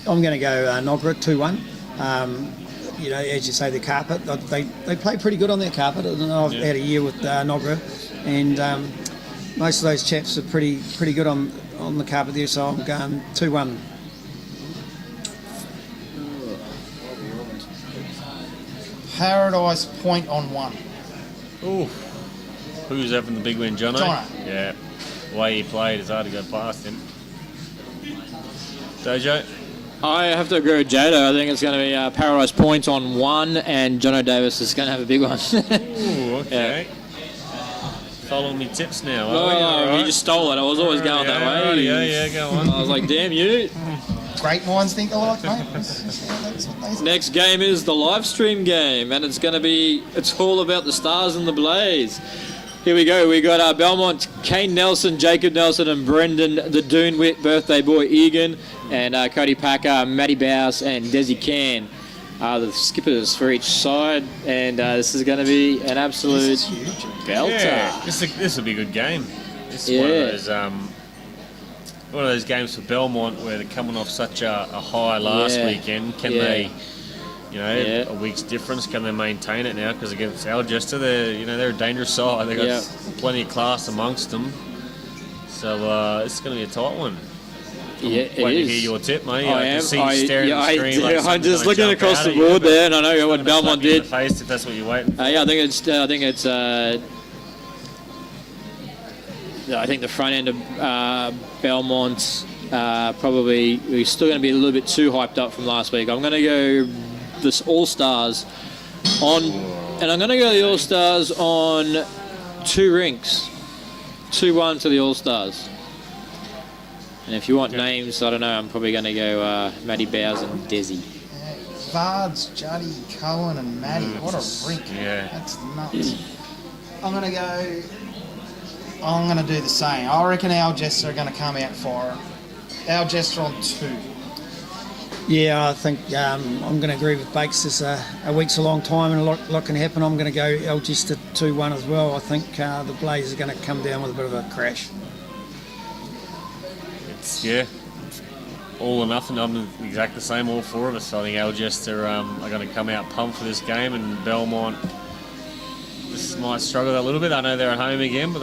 I'm going to go Inogra 2-1. As you say, the carpet, they play pretty good on their carpet. I've had a year with Inogra, and most of those chaps are pretty good on the carpet there, so I'm going 2-1. Paradise Point on 1. Ooh. Who's having the big win, Jono? Yeah. The way he played, it's hard to go past him. Dojo? I have to agree with Jado. I think it's going to be Paradise Point on 1, and Jono Davis is going to have a big one. Ooh, okay. Yeah. Following me tips now. You just stole it. I was always going that way. Yeah, go on. I was like, damn you. Great minds think alike, mate. Next game is the live stream game, and it's all about the stars and the blaze. Here we go. We got Belmont, Kane Nelson, Jacob Nelson, and Brendan the Doonwit, birthday boy Egan, and Cody Packer, Matty Bowes, and Desi Can are the skippers for each side. And this is going to be an absolute belter. Yeah, this will be a good game. This is one of those games for Belmont where they're coming off such a high last weekend. Can they? A week's difference. Can they maintain it now? Because against Algester, they're a dangerous side. They've got plenty of class amongst them. So it's going to be a tight one. Yeah, it Wait to is. hear your tip, mate. I can am. see you staring at the screen. Like I'm just something's looking gonna across jump the out at you, board but there, and I know it's what gonna Belmont slap you in did. the face if that's what you're waiting for. Yeah, I think it's. I think the front end of Belmont probably we're still going to be a little bit too hyped up from last week. I'm going to go this All Stars on, and I'm going to go the All Stars on 2 rinks, 2-1 to the All Stars. And if you want names, I don't know. I'm probably going to go Matty Bowers and Desi. Yeah. Vards, Juddy, Cohen, and Matty. What a rink. Yeah. That's nuts. I'm going to do the same. I reckon Algester are going to come out for it. Algester on 2. Yeah, I think I'm going to agree with Bakes. It's a week's a long time and a lot can happen. I'm going to go Algester 2-1 as well. I think the Blaze are going to come down with a bit of a crash. Yeah, all or nothing. I'm exactly the same, all 4 of us. I think Algester are going to come out pumped for this game, and Belmont this might struggle a little bit. I know they're at home again, but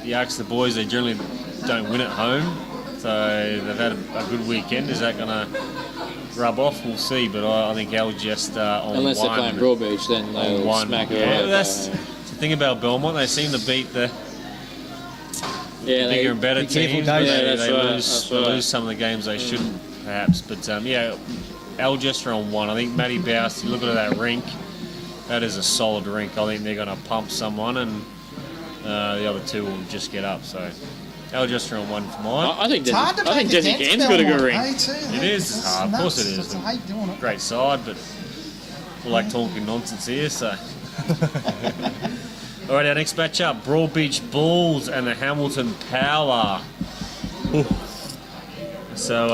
you ask the boys, they generally don't win at home. So they've had a good weekend. Is that going to rub off? We'll see, but I think Algester on Unless 1. they're playing Broadbeach, then they'll smack it Yeah, away. that's the thing about Belmont. They seem to beat the bigger and better be careful, teams, Dave. but Yeah, they that's right, lose that's they right. lose some of the games they shouldn't, perhaps. But Algester on 1. I think Matty Bowers, you look at that rink, that is a solid rink. I think they're going to pump someone, and the other 2 will just get up. So Algester on 1 for mine. I think It's hard to I think make Desi against Cairns got a good Belmont, ring. too. It is. It's Of course it nuts. is. I hate doing it. Great side, but we like talking nonsense here. So. All right, our next matchup, Broadbeach Bulls and the Hamilton Power. So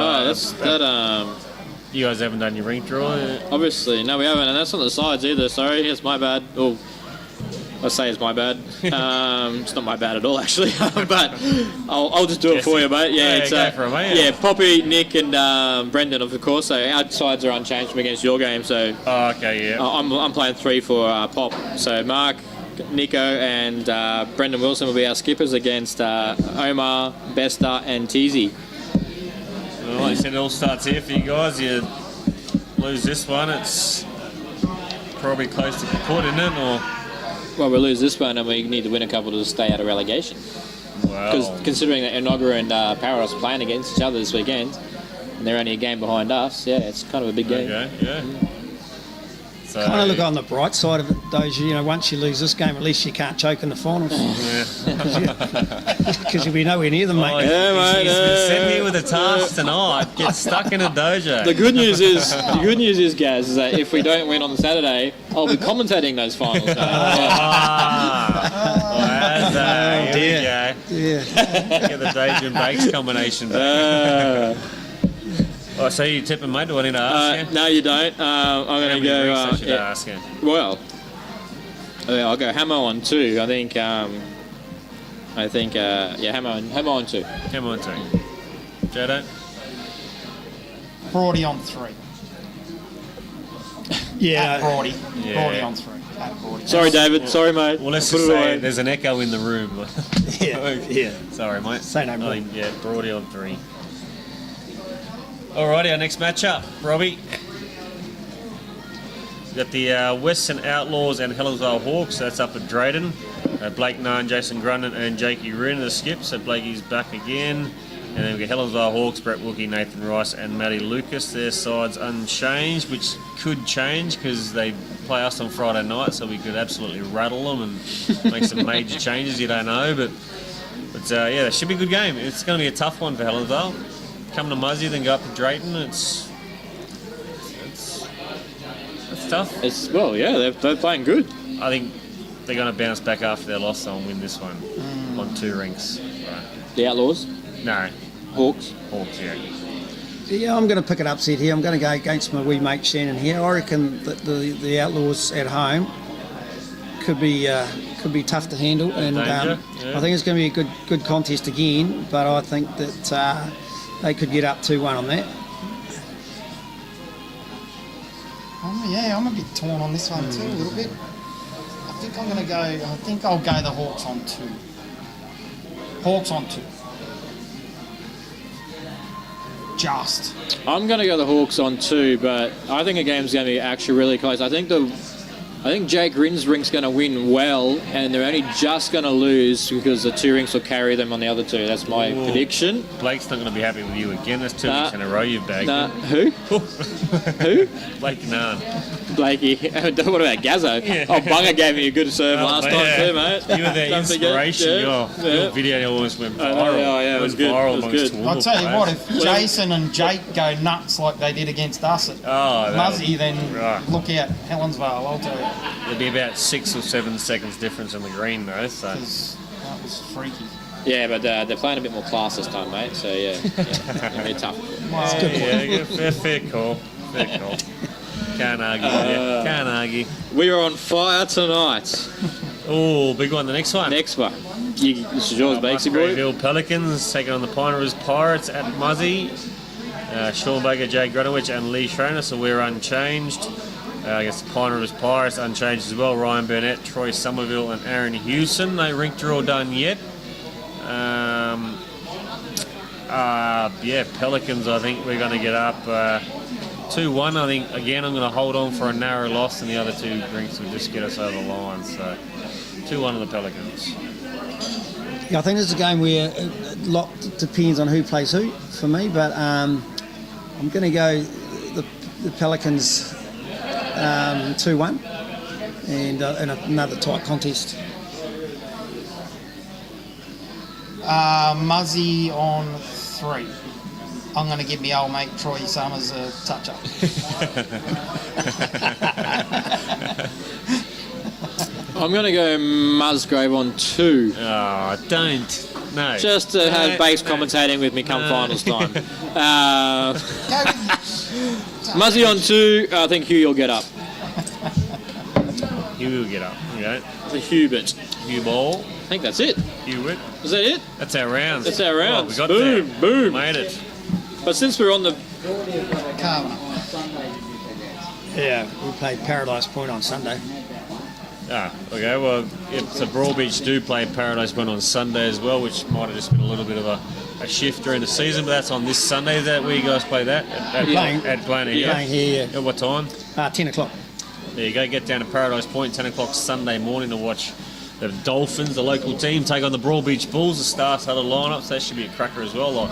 you guys haven't done your ring draw? Obviously, no, we haven't, and that's not the sides either. Sorry, it's my bad. Oh, let's say it's my bad. It's not my bad at all, actually. But I'll just do it for you, mate. Yeah, it's go for it, mate. yeah, Poppy, Nick, and Brendan, of course. So our sides are unchanged from against your game. So Oh, okay, yeah. I'm playing 3 for Pop. So Mark, Nico, and Brendan Wilson will be our skippers against Omar, Besta, and Teasy. Well, like you said, it all starts here for you guys. You lose this one, it's probably close to kaput, isn't it? Or Well, we lose this one, and we need to win a couple to stay out of relegation. Because well, considering that Enoggera and Parados are playing against each other this weekend, and they're only a game behind us, yeah, it's kind of a big game. okay, yeah. So, Kind of look on the bright side of it, though. Once you lose this game, at least you can't choke in the finals. Because you'll be nowhere near them, mate. Yeah, mate, He's been sent here with a task tonight. Get stuck in a dojo. The good news is, Gaz, is that if we don't win on Saturday, I'll be commentating those finals. Here we go. Yeah. Get the dojo and bakes combination back. Oh, so you tipping, mate? Do I need to ask you? No, you don't. I'm How going many to go. rings I should ask you? Well, I'll go Hamo on 2. I think. Hamo on 2. Come on, 2. Jade? Brody on 3. Yeah. At Brody. Yeah. Brody on 3. At Brody. Sorry, David. Sorry, mate. Well, let's Put just it say away. there's an echo in the room. Yeah. Sorry, mate. Say no more. I think, Brody on 3. Alrighty, our next matchup, Robbie. We've got the Western Outlaws and Helensvale Hawks. That's up at Drayton. Blake Nunn, Jason Grundon, and Jakey Wren are the skips. So Blakey's back again. And then we've got Helensvale Hawks, Brett Wilkie, Nathan Rice, and Matty Lucas. Their sides unchanged, which could change because they play us on Friday night, so we could absolutely rattle them and make some major changes. You don't know, but yeah, it should be a good game. It's going to be a tough one for Helensvale. Come to Muzzy, then go up to Drayton. It's tough. They're playing good. I think they're going to bounce back after their loss and win this one on 2 rinks. Right. The Outlaws, No, Hawks. Hawks, yeah. Yeah, I'm going to pick an upset here. I'm going to go against my wee mate Shannon here. I reckon that the Outlaws at home could be tough to handle, and Danger, yeah. I think it's going to be a good contest again. But I think that they could get up 2-1 on that. I'm a bit torn on this one too, a little bit. I think I'll go the Hawks on 2. Hawks on 2. just. I'm going to go the Hawks on 2, but I think the game's going to be actually really close. I think Jake Rinsrink's going to win well, and they're only just going to lose because the 2 rinks will carry them on the other 2. That's my prediction. Blake's not going to be happy with you again. That's 2 weeks in a row you've bagged Who? Who? Blake Nunn. Blakey. What about Gazzo? Yeah. Oh, Bunga gave me a good serve last time too, mate. You were their Don't forget. inspiration. Yeah. Your video almost went viral. Yeah, it was good. viral It was amongst good. all I'll the tell you what, players. if Jason and Jake go nuts like they did against us at that'll- Muzzy, then right. look out, Helensvale, I'll tell you. There'll be about 6 or 7 seconds difference in the green though. So 'Cause that was freaky. Yeah, but they're playing a bit more class this time, mate. So yeah, it'll be tough. fair call. Fair call. Can't argue. Can't argue. We are on fire tonight. Oh, big one. The next one. Next one. This is yours, Bakesy Musgrave boy. Hill Pelicans taking on the Pine Rivers Pirates at Muzzy. Sean Baker, Jade Groenewege and Lee Schroner, so we're unchanged. I guess the Pine Rivers Pirates unchanged as well. Ryan Burnett, Troy Somerville and Aaron Hewson. No rink draw done yet. Pelicans I think we're going to get up 2-1. I think, again, I'm going to hold on for a narrow loss and the other 2 rinks will just get us over the line. So 2-1 of the Pelicans. Yeah, I think this is a game where a lot depends on who plays who for me, but I'm going to go the Pelicans 2-1 and another tight contest. Muzzy on 3. I'm going to give me old mate Troy Summers a touch-up. I'm going to go Musgrave on 2. Oh, don't. No. Just to have Bakes commentating with me come finals time. Muzzy on 2. I think Hugh will get up. Hugh will get up. Okay. The Hubert. Hugh Ball. I think that's it. Hewitt. Is that it? That's our rounds. That's our rounds. Well, we got Boom, there. boom. Made it. But since we're on the... Carver. Yeah, we played Paradise Point on Sunday. Okay, well, so Broadbeach do play Paradise Point on Sunday as well, which might have just been a little bit of a shift during the season, but that's on this Sunday. Is that where you guys play that? At playing here? Playing here, At what time? 10 o'clock. There you go, get down to Paradise Point, 10 o'clock Sunday morning to watch the Dolphins, the local team, take on the Broadbeach Bulls, the star-studded lineup, so that should be a cracker as well. Like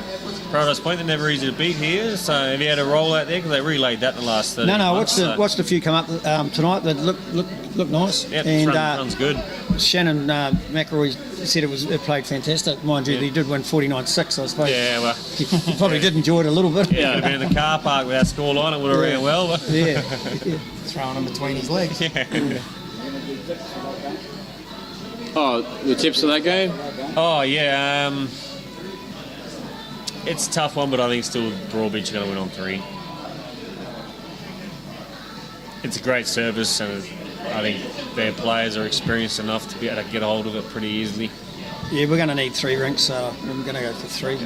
Paradise Point, they're never easy to beat here, so have you had a roll out there? Because they relayed that in the last 30 No, months. watched a few come up tonight that look nice. Yeah, and runs good. Shannon McElroy said it played fantastic. Mind you, he did win 49-6, I suppose. Yeah, well, He probably did enjoy it a little bit. yeah, if been in the car park with that scoreline, it would have ran well. But Yeah. Throwing him between his legs. Oh, the tips of that game? Oh, yeah. It's a tough one, but I think still Broadbeach are going to win on 3. It's a great service, and I think their players are experienced enough to be able to get a hold of it pretty easily. Yeah, we're going to need 3 rinks, so I'm going to go for 3.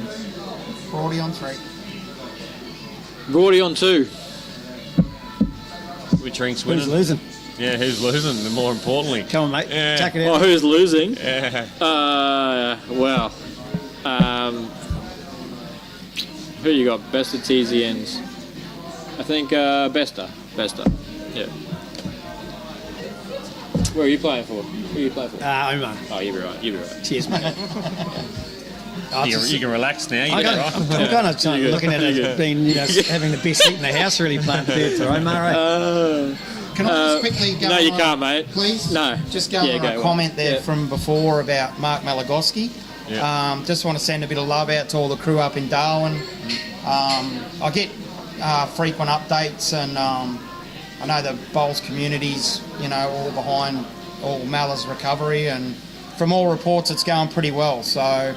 Brody on 3. Broady on 2. Which rink's Who's winning? losing? Yeah, who's losing? And more importantly, Come on, mate. Yeah. Chuck it Oh, out. who's losing? yeah. Well, who you got? Best of TZNs. I think Besta. Yeah. Where are you playing for? Who are you playing for? Omar. Oh, you'll be right. Cheers, mate. You can relax now. I'm kind of You're good. looking at it as being, having the best seat in the house, really playing fair to Omar, right? Can I just quickly go No, you on, can't, mate. Please? No. Just go Yeah, on go a comment there Yeah. from before about Mark Malagoski. Yeah. Just want to send a bit of love out to all the crew up in Darwin. I get frequent updates, and I know the Bowls community's, all behind all Mala's recovery, and from all reports it's going pretty well. So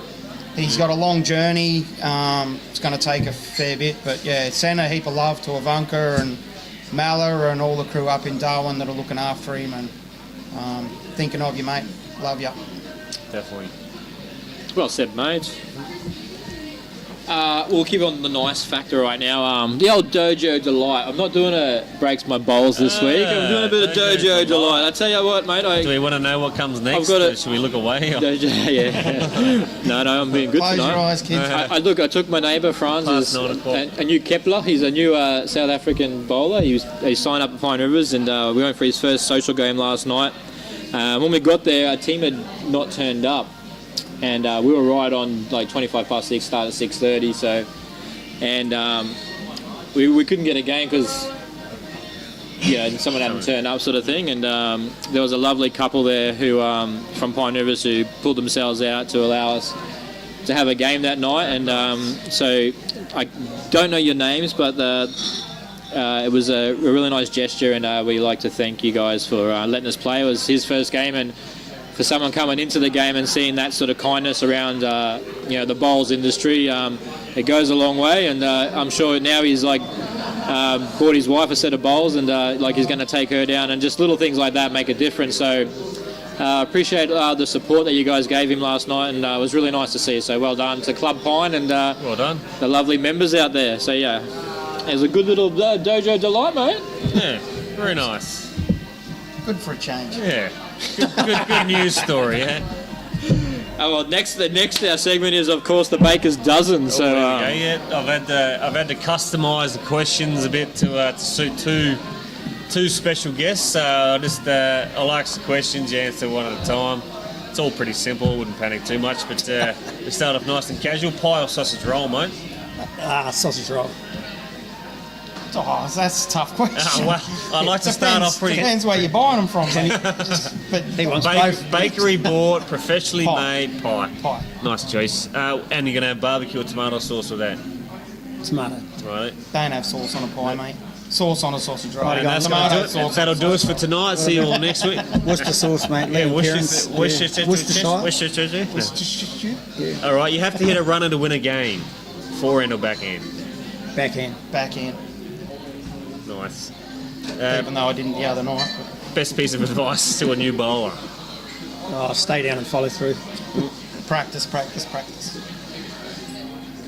he's got a long journey. It's going to take a fair bit, but yeah, send a heap of love to Ivanka and Mala and all the crew up in Darwin that are looking after him, and thinking of you, mate. Love you. Definitely. Well said, mate. We'll keep on the nice factor right now. The old Dojo Delight. I'm not doing a breaks my bowls this week. I'm doing a bit of Dojo Delight. I tell you what, mate. Do we want to know what comes next? I've got it. Should we look away? Or? Dojo, yeah. No, I'm being good Close tonight. your eyes, kids. I took my neighbour Franz, Past 9 o'clock. a new Kepler. He's a new South African bowler. He signed up at Pine Rivers, and we went for his first social game last night. When we got there, our team had not turned up, and we were right on like 25 past 6, start at 6:30. So, and we couldn't get a game because someone hadn't turned up, sort of thing. And there was a lovely couple there who from Pine Rivers who pulled themselves out to allow us to have a game that night. And so I don't know your names, but it was a really nice gesture, and we like to thank you guys for letting us play. It was his first game, and for someone coming into the game and seeing that sort of kindness around the bowls industry, it goes a long way. And I'm sure now he's bought his wife a set of bowls, and he's going to take her down, and just little things like that make a difference. So appreciate the support that you guys gave him last night, and it was really nice to see. So well done to Club Pine, and well done, the lovely members out there. So yeah, it was a good little Dojo Delight, mate. Yeah, very nice. Good for a change. Yeah, good news story. Yeah. Oh well, next segment is of course the Baker's Dozen. So I've had to customise the questions a bit to suit two special guests. I'll ask the questions, you answer one at a time. It's all pretty simple, wouldn't panic too much. But we start off nice and casual. Pie or sausage roll, mate? Sausage roll. Oh, that's a tough question. Well, I like to start off pretty. Depends where you're buying them from. But He wants both. Bakery bought, professionally Pie. made pie. Pie. Nice choice. And you're going to have barbecue or tomato sauce with that, Tomato. right? don't have sauce on a pie, mate. Sauce on a sausage roll. Right, And that's Tomato gonna do it. That'll do us for tonight. See you all next week. Worcester sauce, mate. Yeah, Worcestershire. Worcestershire. All right, you have to hit a runner to win a game. Forehand or backhand? Backhand. Backhand. Nice. Even though I didn't the other night. Best piece of advice to a new bowler? Oh, stay down and follow through. Practice.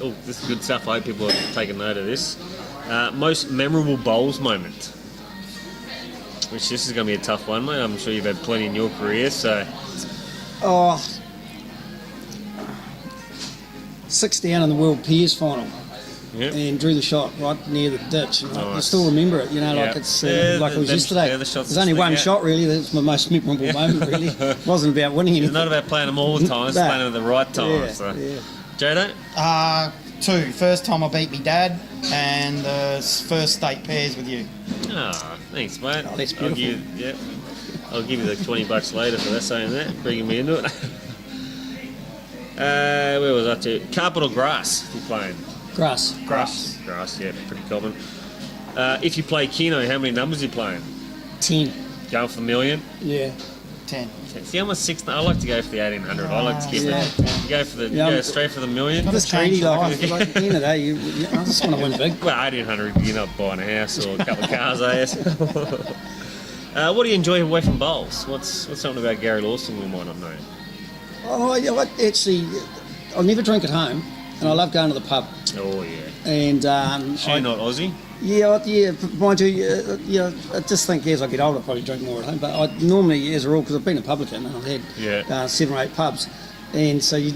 Oh, this is good stuff. I hope people are taking note of this. Most memorable bowls moment? Which this is going to be a tough one, mate. I'm sure you've had plenty in your career, so... Oh, 6 down in the World Peers final. Yep. And drew the shot right near the ditch. And I Nice. still remember it, Yeah. it's Yeah, like it was yesterday. the shots There's only one stick out. shot, really. That's my most memorable moment, really. It wasn't about winning It's anything. not about playing them all the time, it's No. playing them at the right time. Yeah, so. yeah. Jado? 2. First time I beat me dad, and the first state pairs with you. Ah, thanks, mate. Oh, that's beautiful. I'll give you the $20 later for that, saying that, bringing me into it. Where was I to? Carpet or grass, if you're playing? Grass. Grass, yeah, pretty common. If you play Keno, how many numbers are you playing? 10. Going for the million? Yeah. 10. See, I'm a 6. I like to go for the 1800. I like to keep Yeah. it. Go for the. Yeah, Go I'm- straight for the million. I'm just change greedy, your like at the end of the day, I just want to win big. Well, 1800. You're not buying a house or a couple of cars, are you? What do you enjoy away from bowls? What's something about Gary Lawson we might not know? Oh, you know what? Actually, I'll never drink at home, and I love going to the pub. Oh yeah. And Sure, not Aussie. yeah, mind you, I just think as I get older, I probably drink more at home. But I normally, as a rule, because I've been a publican and I've had 7 or 8 pubs, and so you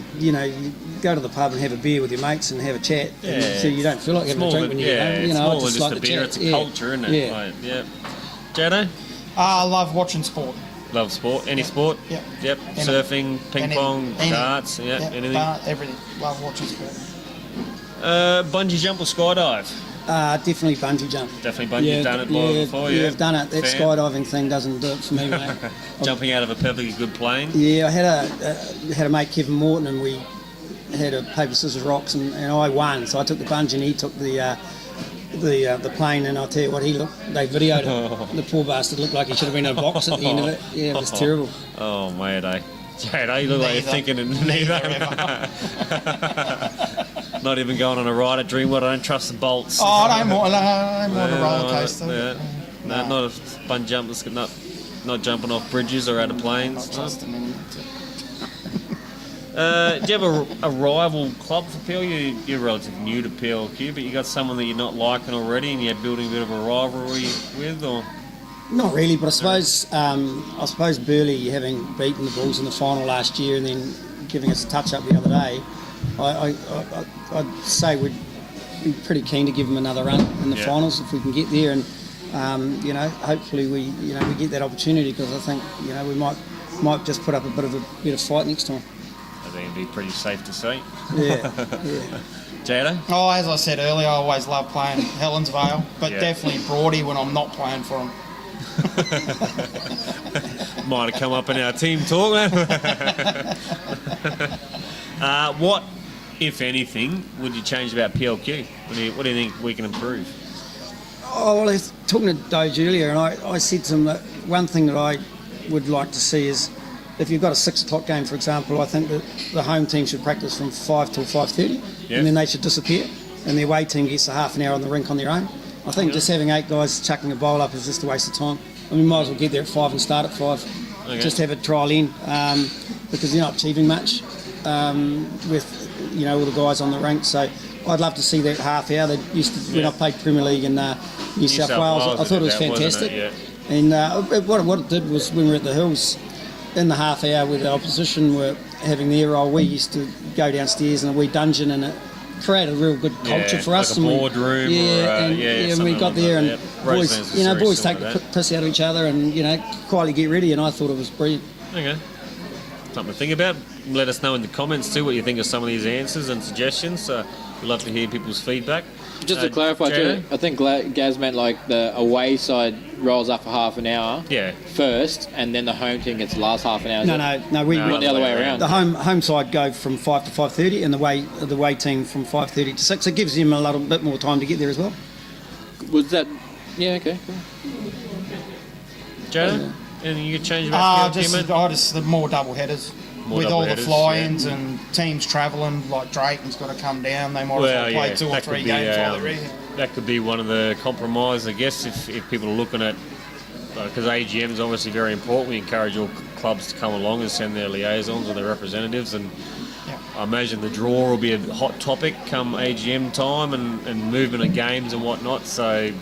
go to the pub and have a beer with your mates and have a chat, and so you don't feel like having a drink when you get home. It's I more than just just like a the beer. chat. It's a culture, isn't it? Yeah. Like, yeah. Jado? I love watching sport. Love sport. Any sport? Yep. Yep. Any- Surfing, ping any- pong, any- darts. Yeah. Yep, Anything. everything. Love watching sport. Bungee jump or skydive? Definitely bungee jump. Definitely bungee. You've done it before. Yeah, I've done it. That Fan? skydiving thing doesn't do it for me, mate. Jumping out of a perfectly good plane. Yeah, I had a mate, Kevin Morton, and we had a paper scissors rocks, and I won. So I took the bungee, and he took the plane, and I'll tell you what, they videoed it. The poor bastard looked like he should have been in a box at the end of it. Yeah, it was terrible. Oh, mate, Jade, you look like you're thinking of neither. Not even going on a ride at Dreamworld. I don't trust the bolts. Oh, I don't want a roller coaster. Yeah. No, not a bungee jump. Not jumping off bridges or out of planes. Not trust them. Do you have a rival club for PL? You're relatively new to PLQ, but you got someone that you're not liking already, and you're building a bit of a rivalry with, or? Not really, but I suppose Burley, having beaten the Bulls in the final last year and then giving us a touch-up the other day, I'd say we'd be pretty keen to give them another run in the finals if we can get there, and hopefully we get that opportunity, because I think we might just put up a bit of fight next time. I think it'd be pretty safe to say. Yeah. Jada? Oh, as I said earlier, I always love playing Helens Vale, but definitely Broady when I'm not playing for them. Might have come up in our team talk, man. What, if anything, would you change about PLQ? What do you think we can improve? Oh, well, I was talking to Doge earlier, and I said to him that one thing that I would like to see is, if you've got a 6 o'clock game, for example, I think that the home team should practice from 5 till 5:30, and then they should disappear, and the away team gets a half an hour on the rink on their own. I think just having 8 guys chucking a bowl up is just a waste of time. I mean, might as well get there at 5 and start at 5. Okay. Just have a trial in, because you're not achieving much with all the guys on the rink. So I'd love to see that half hour. They used to, when I played Premier League in New South Wales, I thought it was fantastic. And what it did was, when we were at the Hills, in the half hour where the opposition were having their role, we used to go downstairs in a wee dungeon, and it created a real good culture for us. Like a boardroom. And we got there, and boys take the piss out of each other, and quietly get ready. And I thought it was brilliant. Okay, something to think about. Let us know in the comments too what you think of some of these answers and suggestions. We'd love to hear people's feedback. Just to clarify too, I think Gaz meant like the away side rolls up for half an hour first, and then the home team gets the last half an hour. No, we went the other way around. The home side go from 5 to 5:30, and the away team from 5:30 to 6. It gives them a little bit more time to get there as well. Was that? Yeah, okay, cool. Joe, anything you could change about just the more double headers. With all the fly-ins and teams travelling, like Drayton's got to come down, they might as well play 2 or 3 games while they're here. That could be one of the compromise, I guess, if people are looking at, because AGM is obviously very important. We encourage all clubs to come along and send their liaisons or their representatives, and I imagine the draw will be a hot topic come AGM time, and movement of games and whatnot. So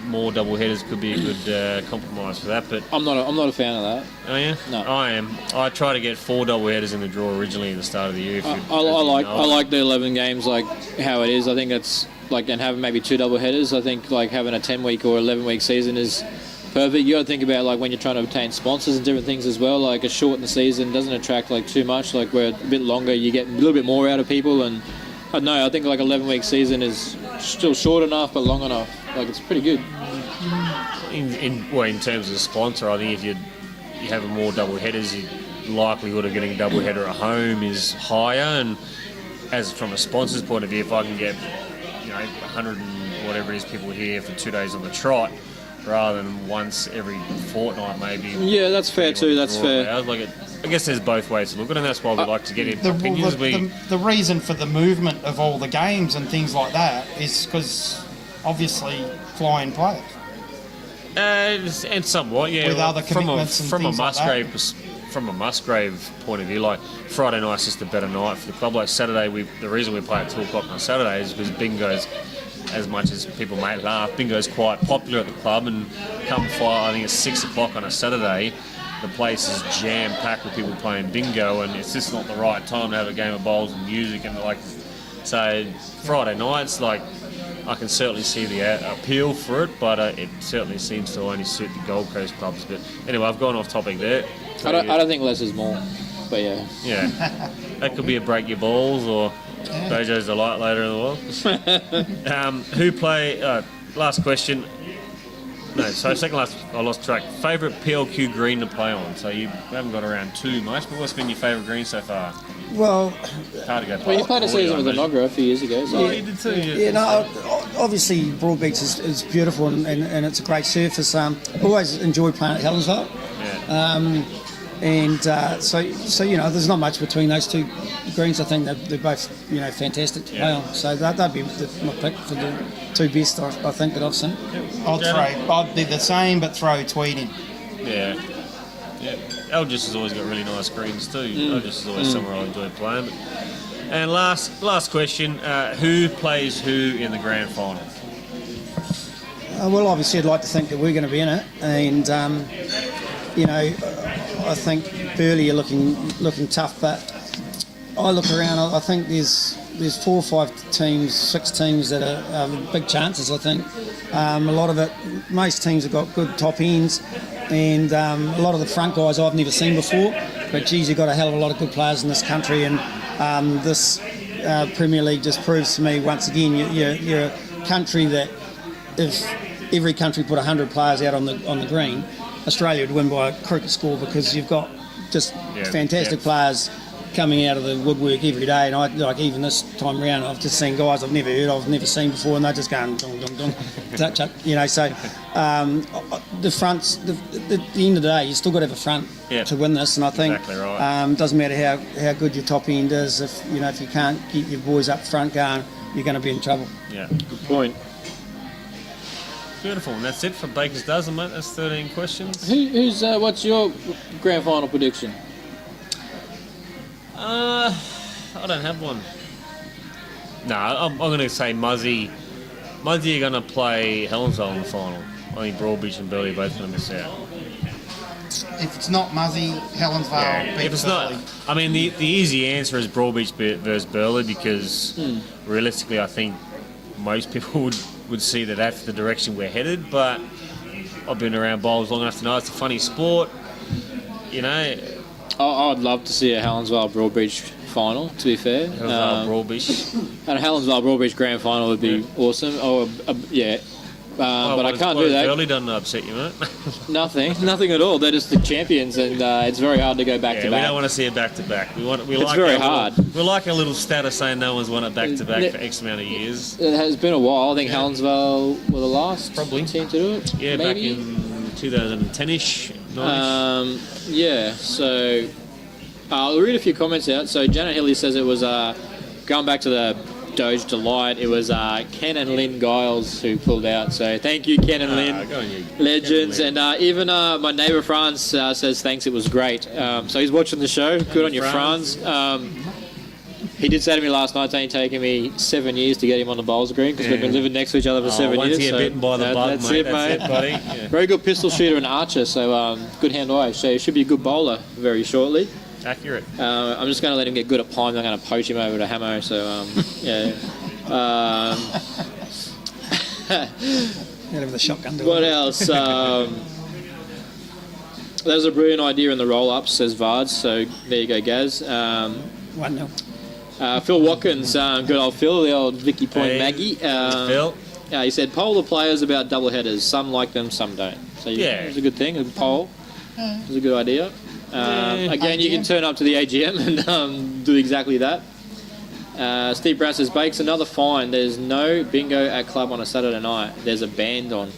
more double headers could be a good compromise for that. But I'm not a fan of that. Oh yeah, no, I am. I try to get 4 double headers in the draw originally at the start of the year. I like the 11 games like how it is. I think it's like, and having maybe 2 double headers. I think like having a 10-week or 11-week season is perfect. You got to think about like when you're trying to obtain sponsors and different things as well. Like a shortened season doesn't attract like too much. Like where a bit longer, you get a little bit more out of people. And I don't know, I think like 11-week season is still short enough but long enough. Like it's pretty good. In terms of sponsor, I think if you have more double headers, your likelihood of getting a double header at home is higher. And as from a sponsor's point of view, if I can get 100 and whatever it is people here for 2 days on the trot, rather than once every fortnight maybe. Yeah, that's fair too. That's fair. I guess there's both ways to look at it, and that's why we like to get in opinions. The reason for the movement of all the games and things like that is because obviously fly-in players. And somewhat, yeah. With other commitments from a Musgrave point of view, like Friday night's just a better night for the club. Like Saturday, the reason we play at 2 o'clock on Saturday is because bingo's, as much as people may laugh, bingo's quite popular at the club, and come I think it's 6 o'clock on a Saturday, the place is jam-packed with people playing bingo, and it's just not the right time to have a game of bowls and music, and so Friday nights, I can certainly see the appeal for it, but it certainly seems to only suit the Gold Coast clubs. But anyway, I've gone off topic there. I don't think less is more, but yeah. Yeah, that could be a break your balls or Dojo's delight later in the world. Who play? Last question. No, so second last. I lost track. Favourite PLQ green to play on? So you haven't got around too much, but what's been your favourite green so far? Well, hard to go past. Well, you played a season with Enogra a few years ago. So. Yeah, you did too. Obviously Broadbeach is beautiful and it's a great surface. Always enjoyed playing at Helensvale. Yeah. So there's not much between those 2 greens. I think they're both fantastic to play on. So that'd be my pick for the 2 best I think that I've seen. I'd do the same, but throw Tweed in. Yeah. Yeah. Algis has always got really nice greens too. Algis is always somewhere I enjoy playing. And last question, who plays who in the grand final? Well, obviously, I'd like to think that we're going to be in it, and I think Burley are looking tough, but I look around. I think there's 4 or 5 teams, 6 teams that are big chances. I think a lot of it, most teams have got good top ends, and a lot of the front guys I've never seen before. But geez, you've got a hell of a lot of good players in this country, and this Premier League just proves to me once again you're a country that if every country put 100 players out on the green, Australia would win by a cricket score, because you've got just fantastic players coming out of the woodwork every day. And I, like, even this time around, I've just seen guys I've never seen before, and they're just going dong dong dong, touch up, So the fronts, the end of the day, you still got to have a front to win this. And I think exactly right. Doesn't matter how good your top end is, if you can't keep your boys up front going, you're going to be in trouble. Yeah, Good point. beautiful. And that's it for Baker's Dozen, mate. That's 13 questions. Who's what's your grand final prediction? I don't have one. No, I'm going to say Muzzy. Muzzy are going to play Helensvale in the final. I think Broadbeach and Burley are both going to miss out. If it's not Muzzy, Helensvale. If it's not, I mean, the easy answer is Broadbeach versus Burley, because realistically, I think most people would see that that's the direction we're headed. But I've been around bowls long enough to know it's a funny sport. I'd love to see a Helensvale Broadbeach final, to be fair. Broadbeach. And a Helensvale Broadbeach grand final would be awesome. But I can't do that. Burley doesn't upset you, mate. Nothing at all. They're just the champions, and it's very hard to go back to We back. don't want to see it back to back. It's very hard. We like a little status saying no one's won it back to back for X amount of years. It has been a while. I think Helensvale were the last team to do it. Yeah, maybe? back in 2010ish, 9ish. Yeah, so I'll read a few comments out. So Janet Hilly says it was going back to the Doge Delight. It was Ken and Lynn Giles who pulled out. So thank you, Ken and Lynn, Go on, you. legends. Ken And even my neighbour France says thanks. It was great. So he's watching the show. Good on you, France. He did say to me last night, it's only taken me 7 years to get him on the bowls green, because we've been living next to each other for 7 years. Once you get bitten by the bug, that's mate. it, mate. That's it, buddy. Yeah. Very good pistol shooter and archer, so good hand-eye. So he should be a good bowler very shortly. Accurate. I'm just going to let him get good at pine. I'm going to poach him over to Hamo. So yeah. Out of the shotgun. What else? There's a brilliant idea in the roll-ups, says Vards. So there you go, Gaz. 1-0. Phil Watkins, good old Phil, the old Vicky Point Hey, Maggie. Phil. He said, poll the players about double headers. Some like them, some don't. So it's a good thing, a poll. It's a good idea. Again, you can turn up to the AGM and do exactly that. Steve Brown says, Bakes, another fine. There's no bingo at club on a Saturday night. There's a band on.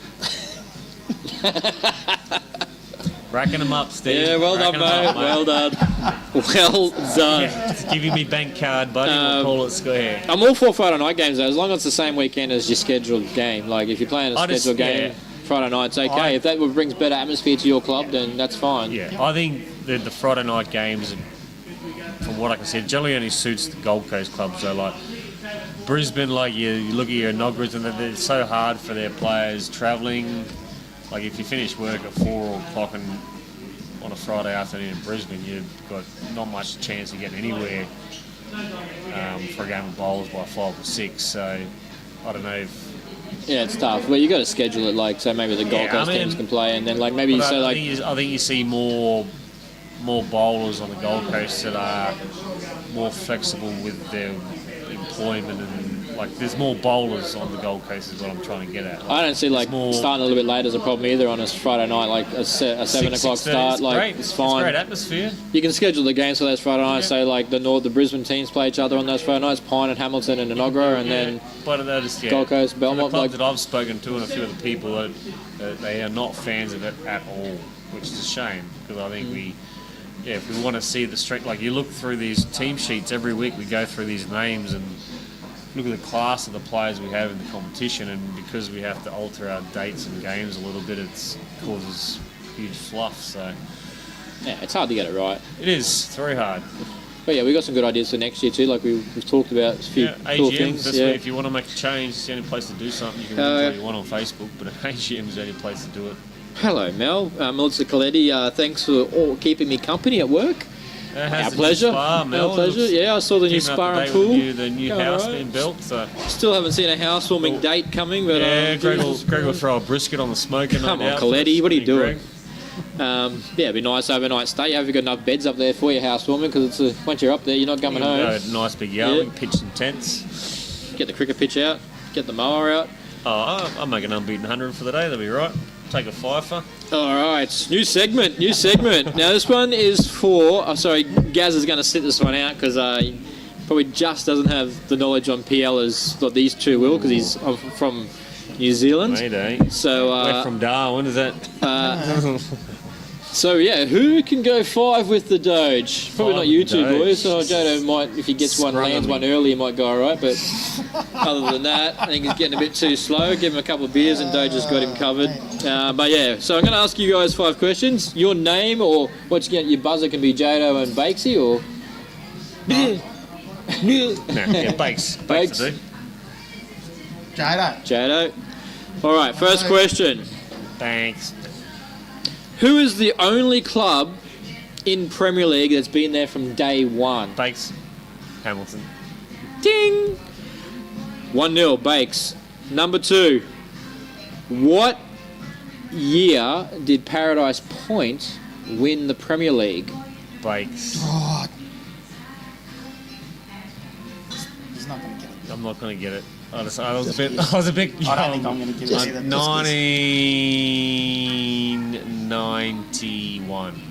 Racking them up, Steve. Yeah, well done, mate. Well done. Well done. Just give me bank card, buddy. We'll call it square. I'm all for Friday night games, though, as long as it's the same weekend as your scheduled game. Like, if you're playing a scheduled game Friday night, it's okay. If that brings better atmosphere to your club, then that's fine. Yeah, I think the Friday night games, from what I can see, it generally only suits the Gold Coast clubs. So, like, Brisbane, like, you look at your Noggras, and they're so hard for their players travelling. Like, if you finish work at 4 o'clock on a Friday afternoon in Brisbane, you've got not much chance of getting anywhere for a game of bowls by 5 or 6. So, I don't know if... Yeah, it's tough. Well, you got to schedule it, like, so maybe the Gold Coast teams can play, and then, like, maybe I like... think you see more bowlers on the Gold Coast that are more flexible with their employment, and like there's more bowlers on the Gold Coast is what I'm trying to get at. Like, I don't see like starting a little bit late as a problem either on a Friday night, like a 7 o'clock start. Like it's fine. It's great atmosphere. You can schedule the games for those Friday nights. So like the Brisbane teams play each other on those Friday nights, Pine and Hamilton and Inogra, and then Gold Coast, Belmont. The clubs that I've spoken to and a few of the people that they are not fans of it at all, which is a shame, because I think if we want to see the strength, like you look through these team sheets every week, we go through these names and look at the class of the players we have in the competition, and because we have to alter our dates and games a little bit, it causes huge fluff. So Yeah, it's hard to get it right. It is. It's very hard. But yeah, we got some good ideas for next year too. Like we've talked about a few cool AGMs, things. that's Yeah. where if you want to make a change, it's the only place to do something. You can read what you want on Facebook, but an AGM is the only place to do it. Hello, Mel. Melissa Coletti. Thanks for keeping me company at work. Our pleasure. Our pleasure. Yeah, I saw the new spa and pool. The new house being built. So. Still haven't seen a housewarming date coming, but Greg will throw a brisket on the smoker. Come on, Coletti, what are you doing? It'd be nice overnight stay. Have you got enough beds up there for your housewarming? Because it's once you're up there, you're not coming home. A nice big yard, pitch some tents. Get the cricket pitch out. Get the mower out. Oh, I'll make an unbeaten 100 for the day. That'll be right. Take a fifer. All right, new segment. Now this one is for. Oh, sorry, Gaz is going to sit this one out because he probably just doesn't have the knowledge on PL as what these two will because he's from New Zealand. Mayday. So we're from Darwin, is that? So yeah, who can go 5 with the Doge? Probably not you two boys. So Jade might, if he gets one, lands one early, he might go all right. But other than that, I think he's getting a bit too slow. Give him a couple of beers, and Doge has got him covered. But yeah, so I'm going to ask you guys 5 questions. Your name or what's your buzzer can be Jado and Bakesy or. Bakes. Bakes. Jado. All right, first question. Thanks. Who is the only club in Premier League that's been there from day one? Bakes. Hamilton. Ding! 1-0, Bakes. Number 2. What year did Paradise Point win the Premier League? Bakes. Oh. He's not going to get it. I'm not going to get it. I was a bit young. I don't think I'm going to get it either. 1991.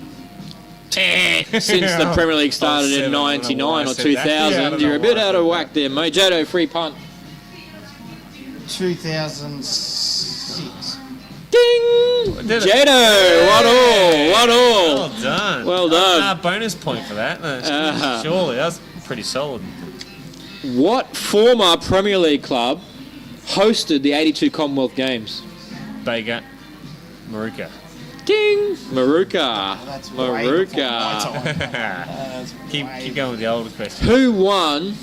Since the Premier League started in 99 or 2000, you're a bit out of whack there, Mojoto. Free punt. 2006. Ding! Jado, 1-1. Well done. Well done. Bonus point for that. Surely, that was pretty solid. What former Premier League club hosted the 82 Commonwealth Games? Baker. Maruka. Ding! Maruka. That's Maruka. Keep going with the older question. Who won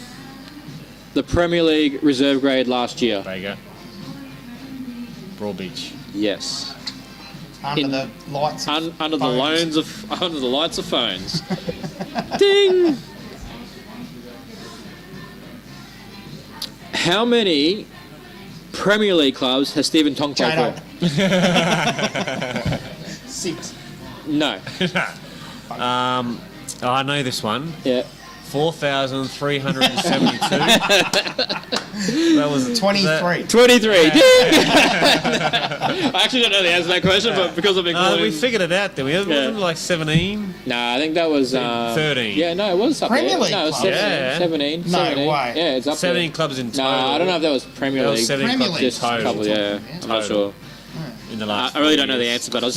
the Premier League reserve grade last year? Baker. Broadbeach. Yes. Under the lights of under the phones. under the lights of phones. Ding! How many Premier League clubs has Stephen Tong played for? 6. No. I know this one. Yeah. 4,372. That was 23. 23. I actually don't know the answer to that question, but because I've been calling... we figured it out, then. Wasn't it like 17? Nah, I think that was... 13. Yeah, no, it was up Premier there. League No, it was clubs? 17. Yeah. 17. No 17. way. Yeah, it's up 17 there. clubs in total. No, I don't know if that was Premier That League. was 17 Premier clubs League. Just a total. couple, yeah. I'm not sure. In the last I really 4 don't know the years. answer, but I was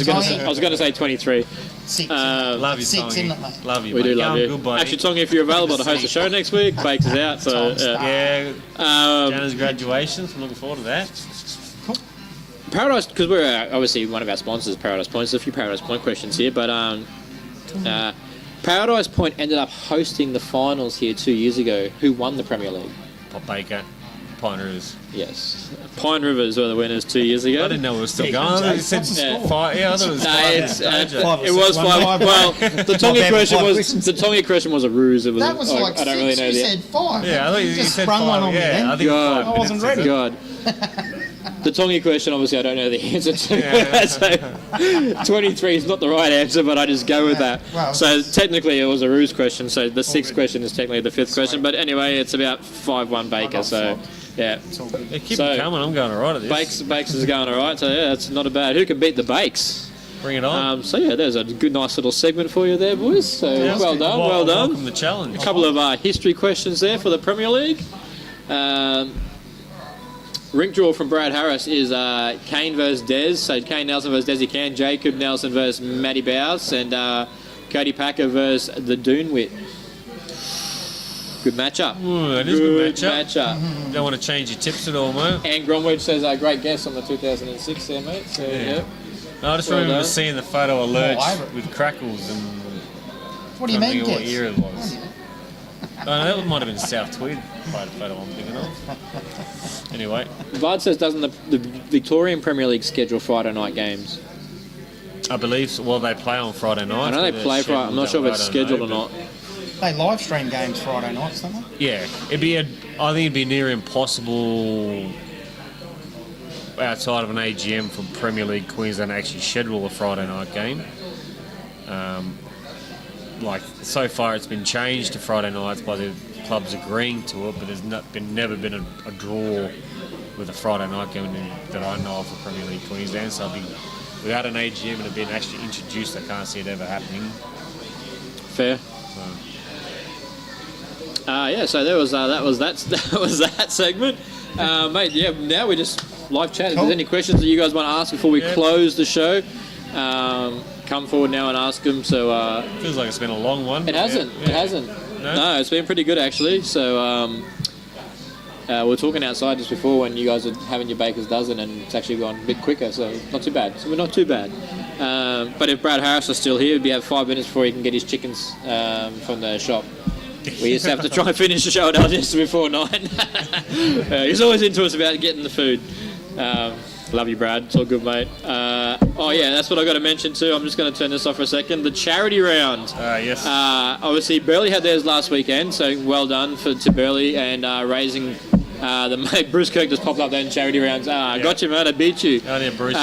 going to say 23. 6. Love you, 6, Tongy. isn't it, mate? Love you, We mate. do love Go on, you. Good buddy. Actually, Tongi, if you're available to host a show next week, Bakes is out. So, Yeah, Um, Jana's graduation, so I'm looking forward to that. Paradise, because we're obviously one of our sponsors, Paradise Point. There's a few Paradise Point questions here, but Paradise Point ended up hosting the finals here 2 years ago. Who won the Premier League? Pop Baker, Pine Rivers. Yes, Pine Rivers were the winners 2 years ago. I didn't know it was still going. I thought it said What's the score? 5. Yeah, I thought it was No, 5. it's, Five or it was 6, 5. 1. Well, the Tongi bad for question 5 was questions. the Tongi question was a ruse. It was. That was like I don't 6. really know You the. said 5. Yeah, I thought you just said sprung 5. one on me Yeah, then. I think God. five I wasn't minutes ready. ago. God. The Tongi question, obviously, I don't know the answer to. Yeah. So 23 is not the right answer, but I just go with that. Well, So technically, it was a ruse question. So the 6th question is technically the 5th question. But anyway, it's about 5-1 Baker. So yeah, It's all good. Yeah, keep So- it coming. I'm going all right at this. Bakes is going all right. So yeah, it's not a bad. Who can beat the Bakes? Bring it on. So yeah, there's a good, nice little segment for you there, boys. So Yeah, well done, well Welcome done. the challenge. A couple of history questions there for the Premier League. Rink draw from Brad Harris is Kane versus Des. So Kane Nelson versus Desi Can. Jacob Nelson versus Matty Bowes. And Cody Packer versus the Doonwit. Good matchup. Ooh, that is a good matchup. Don't want to change your tips at all, mate. And Groenewege says great guess on the 2006 there, mate. So yeah. No, I just Well remember done. seeing the photo alert Oh, I- with crackles and What do you Trying mean, to think of what Kes? year it was. Oh, no, that might have been South-Tweed photo I'm thinking of. Anyway, Vard says, doesn't the Victorian Premier League schedule Friday night games? I believe, well, they play on Friday night. I know they play Friday. I'm not sure if it's scheduled or not. They live stream games Friday nights, don't they? Yeah, I think it'd be near impossible outside of an AGM for Premier League Queensland to actually schedule a Friday night game. Like, so far it's been changed to Friday nights by the clubs agreeing to it, but there's never been a draw with a Friday night game that I know of for Premier League Queensland. So without an AGM and it being actually introduced, I can't see it ever happening. Fair. Yeah, so that was that segment, mate. Yeah, now we just live chat. If Cool. there's any questions that you guys want to ask before we close the show, come forward now and ask them. So Feels like it's been a long one. it hasn't. Yeah. It hasn't. No, it's been pretty good actually. So we were talking outside just before when you guys were having your baker's dozen, and it's actually gone a bit quicker. So not too bad. So we're not too bad. But if Brad Harris was still here, we'd have 5 minutes before he can get his chickens from the shop. We used to have to try and finish the show at just before 9. He's always into us about getting the food. Love you, Brad. It's all good, mate. Oh, yeah, that's what I got to mention too. I'm just going to turn this off for a second. The charity round. Yes. Obviously, Burley had theirs last weekend, so well done to Burley and raising the mate. Bruce Kirk just popped up there in charity rounds. Got you, man. I beat you. Oh, yeah, Bruce.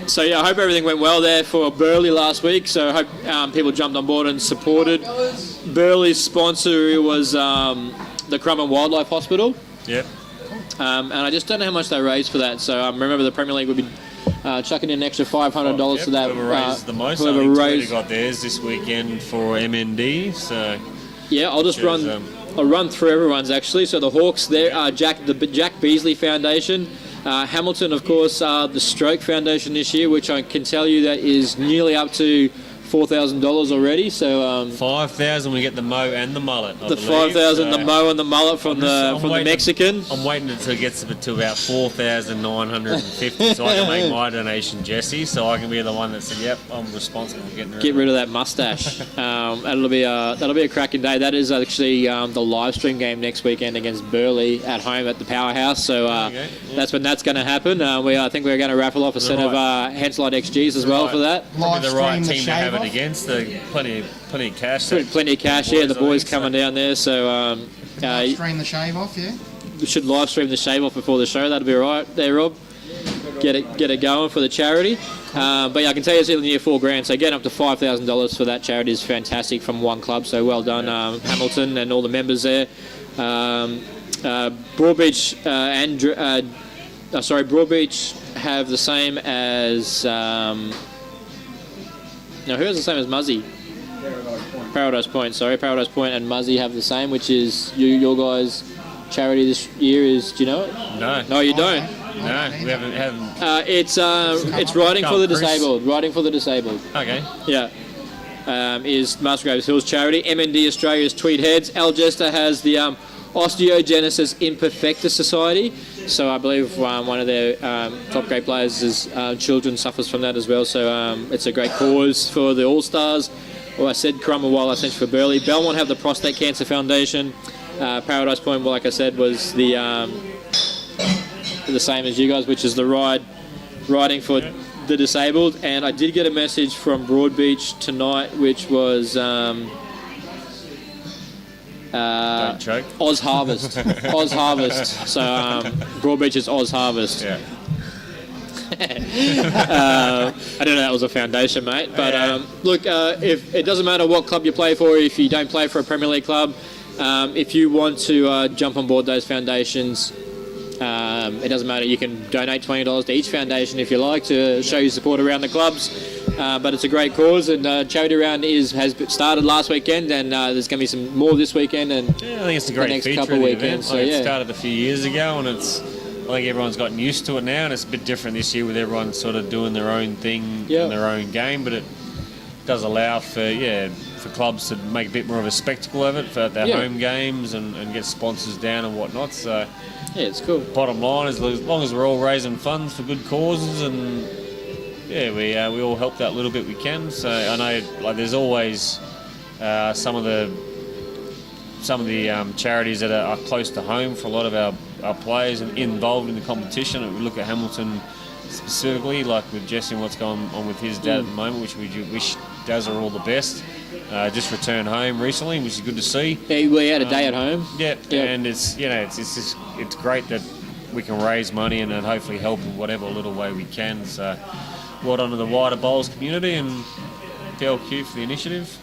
So yeah, I hope everything went well there for Burley last week. So I hope people jumped on board and supported. Burley's sponsor was the Crumman Wildlife Hospital. Yep. And I just don't know how much they raised for that. So remember, the Premier League would be chucking in an extra $500 to that. Whoever raised the most. Whoever I think raised got theirs this weekend for MND. So yeah, I'll just I'll run through everyone's actually. So the Hawks, there, the Jack Beasley Foundation. Hamilton, of course, the Stroke Foundation this year, which I can tell you that is nearly up to $4,000 already. So 5,000 we get the mo and the mullet. I the believe. 5,000, the mo and the mullet from the Mexican. I'm waiting until it gets to about 4,950 so I can make my donation, Jesse. So I can be the one that said, "Yep, I'm responsible for getting rid of that mustache." That'll be a cracking day. That is actually the live stream game next weekend against Burley at home at the Powerhouse. So that's when that's going to happen. I think we're going to raffle off a set of Henselite XGs as well for that. Probably the right team to have it against. Plenty of cash. Plenty of cash. Yeah, the boys coming down there. So Stream the shave off, yeah. we should live stream the shave off before the show. That'll be all right there, Rob. Get it going for the charity. But yeah, I can tell you it's near $4,000. So getting up to $5,000 for that charity is fantastic from one club. So well done, Hamilton and all the members there. Broadbeach Broadbeach have the same as. Who has the same as Muzzy? Paradise Point. Sorry, Paradise Point and Muzzy have the same, which is your guys' charity this year is. Do you know it? No. No, you don't. No, we haven't. It's riding for the disabled. Riding for the disabled. Okay. Yeah. Is Musgraves Hills charity. MND Australia's Tweed Heads. Algesta has the Osteogenesis Imperfecta Society. So I believe one of their top grade players' children suffers from that as well. So it's a great cause for the All-Stars. Well, I said Crumman Wildlife Centre for Burley. Belmont have the Prostate Cancer Foundation. Paradise Point, well, like I said, was the same as you guys, which is the riding for the disabled. And I did get a message from Broadbeach tonight, which was Don't choke. Oz Harvest. Oz Harvest. So Broadbeach is Oz Harvest. Yeah. I don't know that was a foundation, mate. But look, if it doesn't matter what club you play for, if you don't play for a Premier League club, if you want to jump on board those foundations, it doesn't matter. You can donate $20 to each foundation if you like to show your support around the clubs. But it's a great cause, and charity round has started last weekend, and there's going to be some more this weekend. And I think it's a great next feature couple of the weekends. event. So, It started a few years ago, and I think everyone's gotten used to it now, and it's a bit different this year with everyone sort of doing their own thing in their own game. But it does allow for clubs to make a bit more of a spectacle of it for their home games and get sponsors down and whatnot. So yeah, it's cool. Bottom line is, as long as we're all raising funds for good causes and we all help that little bit we can. So I know like there's always some of the charities that are close to home for a lot of our players and involved in the competition. And we look at Hamilton specifically, like with Jesse and what's going on with his dad at the moment, which we wish Dazza all the best. Just returned home recently, which is good to see. Yeah, we had a day at home. Yeah, and it's great that we can raise money and then hopefully help in whatever little way we can. So, well done to the wider bowls community and PLQ for the initiative.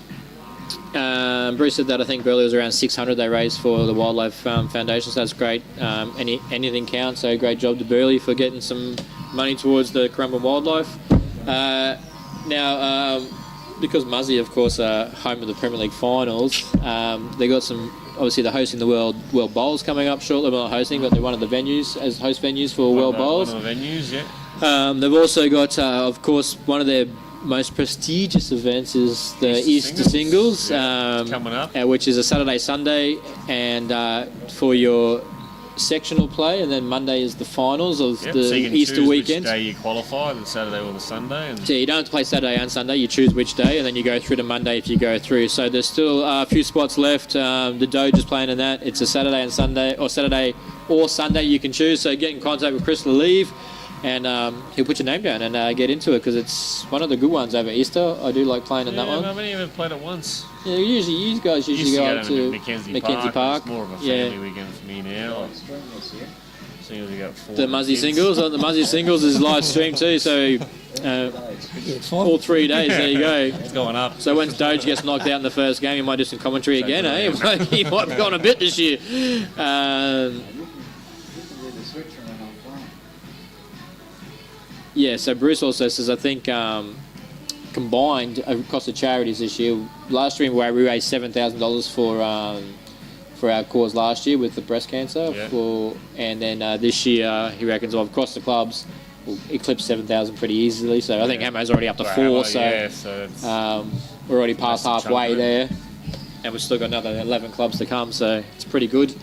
Bruce said that I think Burley was around 600 they raised for the Wildlife Foundation, so that's great. Anything counts, so great job to Burley for getting some money towards the Currumbin Wildlife. Now, because Muzzy, of course, are home of the Premier League finals, they got some, obviously they're hosting the World Bowls coming up shortly. Well, not hosting, but they're one of the venues as host venues for World Bowls. One of the venues, yeah. They've also got, of course, one of their most prestigious events is the Easter Singles, coming up, which is a Saturday, Sunday, and for your sectional play, and then Monday is the finals of the so you can Easter choose weekend. Which day you qualify, the Saturday or the Sunday. And so you don't have to play Saturday and Sunday, you choose which day, and then you go through to Monday if you go through. So there's still a few spots left. The Doge is playing in that. It's a Saturday and Sunday, or Saturday or Sunday you can choose. So get in contact with Chris Lalive, and he'll put your name down and get into it, because it's one of the good ones over Easter. I do like playing in that one. I've only ever played it once. Yeah, you guys usually go up to Mackenzie Park. It's more of a family weekend for me now. Seeing as we got 4 The Muzzy kids. Singles. The Muzzy Singles is live stream too, so all 3 days, there you go. It's going up. So when Doge gets knocked out in the first game, he might do some commentary again, eh? He might be going a bit this year. Yeah, so Bruce also says, I think combined across the charities this year, last year we raised $7,000 for our cause last year with the breast cancer. Yeah. And then this year, he reckons, across the clubs, we'll eclipse 7,000 pretty easily. So I think Hammo's already up to 4, so it's we're already past halfway there. And we've still got another 11 clubs to come, so it's pretty good.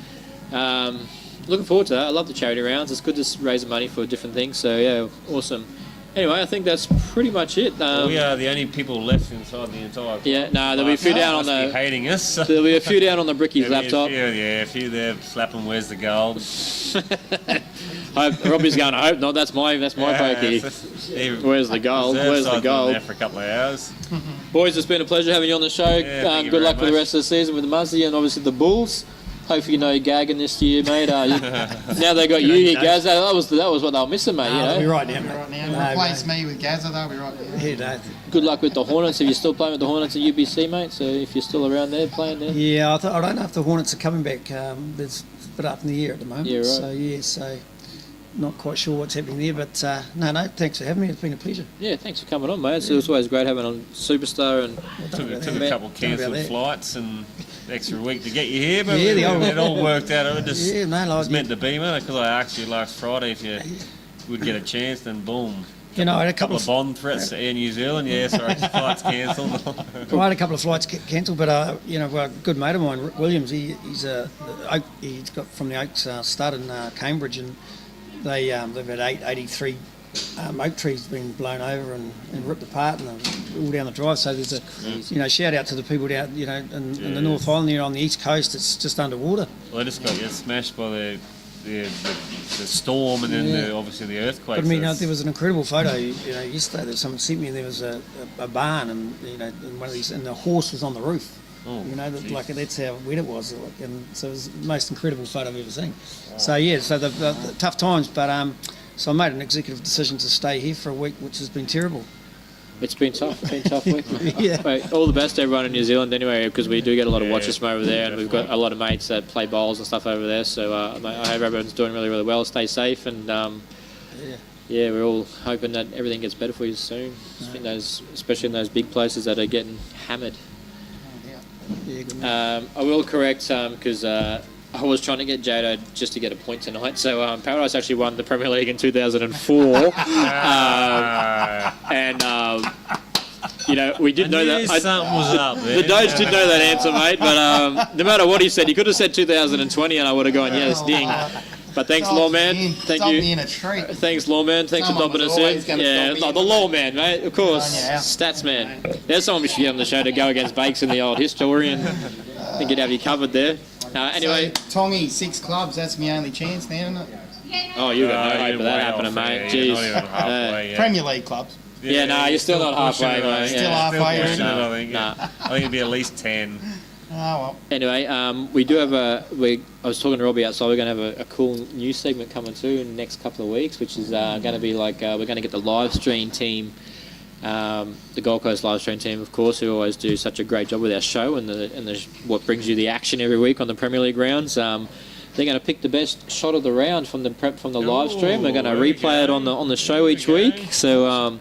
Looking forward to that. I love the charity rounds. It's good to raise money for different things. So yeah, awesome. Anyway, I think that's pretty much it. We are the only people left inside the entire club. Yeah, no, there'll be a few down on the hating us. There'll be a few down on the Bricky's laptop. A few there flapping. Where's the gold? Robbie's going. I hope not. That's my pokey. Where's the gold? Where's the gold? There for a couple of hours. Boys, it's been a pleasure having you on the show. Yeah, good luck for the rest of the season with the Muzzy and obviously the Bulls. Hopefully no gagging this year, mate. Now they got you here, Gaz. That was what they were missing, mate. They'll be right now, mate. Right now, replace me with Gazza, they'll be right there. Yeah, Good luck with the Hornets if you're still playing with the Hornets at UBC, mate. So if you're still around there playing there. yeah, I don't know if the Hornets are coming back. There's a bit up in the air at the moment. Yeah, right. So not quite sure what's happening there. But no, thanks for having me. It's been a pleasure. Yeah, thanks for coming on, mate. So it's always great having on Superstar and Took a couple of cancelled flights and extra week to get you here, but Yeah, it all worked out. It just was like meant to be, mate, because I asked you last Friday if you would get a chance, then boom. You know, I had a couple of bond threats to Air New Zealand. Yeah, sorry, flights cancelled. I had a couple of flights cancelled, but a good mate of mine, Williams, he's got from the Oaks, started in Cambridge, and they've had 83 oak trees being blown over and ripped apart and all down the drive. So there's a shout out to the people down in the North Island there on the east coast. It's just underwater. Well, they just got smashed by the storm and then obviously the earthquake. But I mean, there was an incredible photo. Yesterday that someone sent me, and there was a barn, and and one of these, and the horse was on the roof. Oh, that's how wet it was, and so it was the most incredible photo I've ever seen. Wow. So the tough times, but so I made an executive decision to stay here for a week, which has been terrible. It's been tough. Week. Yeah. Mate, all the best to everyone in New Zealand anyway, because we do get a lot of watchers from over there, and we've got a lot of mates that play bowls and stuff over there. So I hope everyone's doing really, really well. Stay safe, and we're all hoping that everything gets better for you soon. Especially in those big places that are getting hammered. Yeah, good I will correct because I was trying to get Jade just to get a point tonight. So Paradise actually won the Premier League in 2004. We did know that. Something was up there. The Doge did know that answer, mate. But no matter what he said, he could have said 2020, and I would have gone, yes, ding. But thanks, Stop Lawman. me in- Thank stop you. me in a treat. Thanks, Lawman. Thanks for Someone dumping was us always in. gonna Yeah, stop me like in the a- Lawman, mate. Of course. Yeah. Stats man. There's someone we should get on the show to go against Bakes in the old historian. I think he'd have you covered there. Anyway. So, Tongy, 6 clubs. That's my only chance now, isn't it? Oh, you got no hope you're of that way happening, off mate. there. Jeez. You're not even halfway yet. Premier League clubs. Yeah, no, you're still not pushing halfway, it, I mate. think. Still Yeah. halfway, Still pushing isn't it, it? I think. Nah. I think it'd be at least 10. Oh, well. Anyway, we do have I was talking to Robbie outside. We're going to have a cool news segment coming too in the next couple of weeks, which is going to be like we're going to get the live stream team, the Gold Coast live stream team, of course, who always do such a great job with our show and the what brings you the action every week on the Premier League rounds. They're going to pick the best shot of the round from the live stream. They're going to replay it on the show each week. So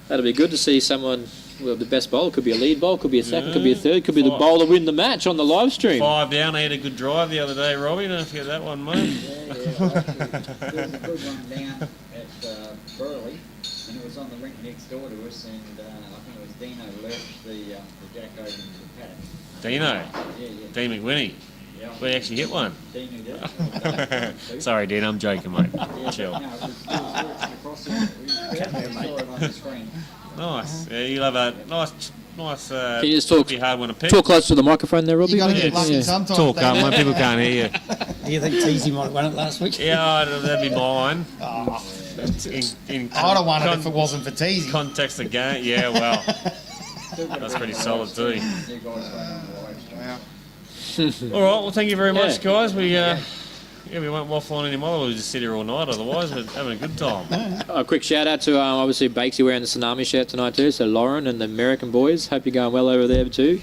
that'll be good to see someone. Well, the best bowler could be a lead bowl, could be a second, could be a third, could be the bowler win the match on the live stream. 5 down. He had a good drive the other day, Robbie. Don't forget that one, mate. There was a good one down at Burley, and it was on the rink next door to us, and I think it was Dino lurched the jack over into the paddock. Dino. Yeah. Dean McWhinney. Yeah. We actually hit one. Dino did. Sorry, Dean. I'm joking, mate. Yeah, Chill. No, it was lurched across the we saw it on the screen. Nice. Yeah, you'll have a nice. Can you just talk? Be hard one to pick. Talk close to the microphone there, Robbie. You got to mate. get lucky Yeah. sometimes. Talk don't up, you? mate. People can't hear you. Do you think Teasy might have won it last week? Yeah, that'd be mine. Oh, In I'd have won it if it wasn't for Teasy. context of game. Yeah, well, that's pretty solid too. You guys went on the live stream. All right. Well, thank you very much, Yeah. guys. We won't waffle on anymore. We'll just sit here all night. Otherwise, we're having a good time. A quick shout out to obviously Bakesy wearing the Tsunami shirt tonight too. So Lauren and the American boys. Hope you're going well over there too.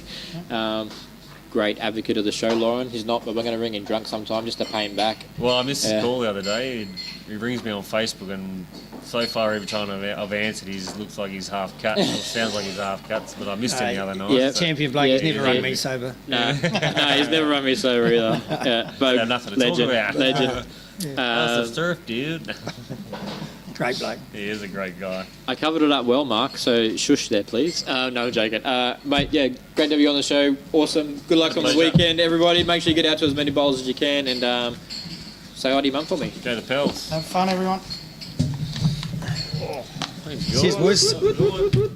Great advocate of the show, Lauren. He's not, but we're going to ring him drunk sometime just to pay him back. Well, I missed his Yeah. call the other day. He rings me on Facebook, and so far every time I've answered, he looks like he's half cut. Or sounds like he's half cut, but I missed him the other night. Yeah. so- Champion bloke, Yeah, he's never yeah. run me sober. No, he's never run me sober either. Yeah, but Have nothing to talk legend, about. legend. That's the surf, dude. Great bloke. He is a great guy. I covered it up well, Mark, so shush there, please. No, joking. Mate, yeah, great to have you on the show. Awesome. Good luck on the Pleasure. weekend, everybody. Make sure you get out to as many bowls as you can, and say hi to your mum for me. Go to Pels. Have fun, everyone. Thanks, Cheers, guys. boys.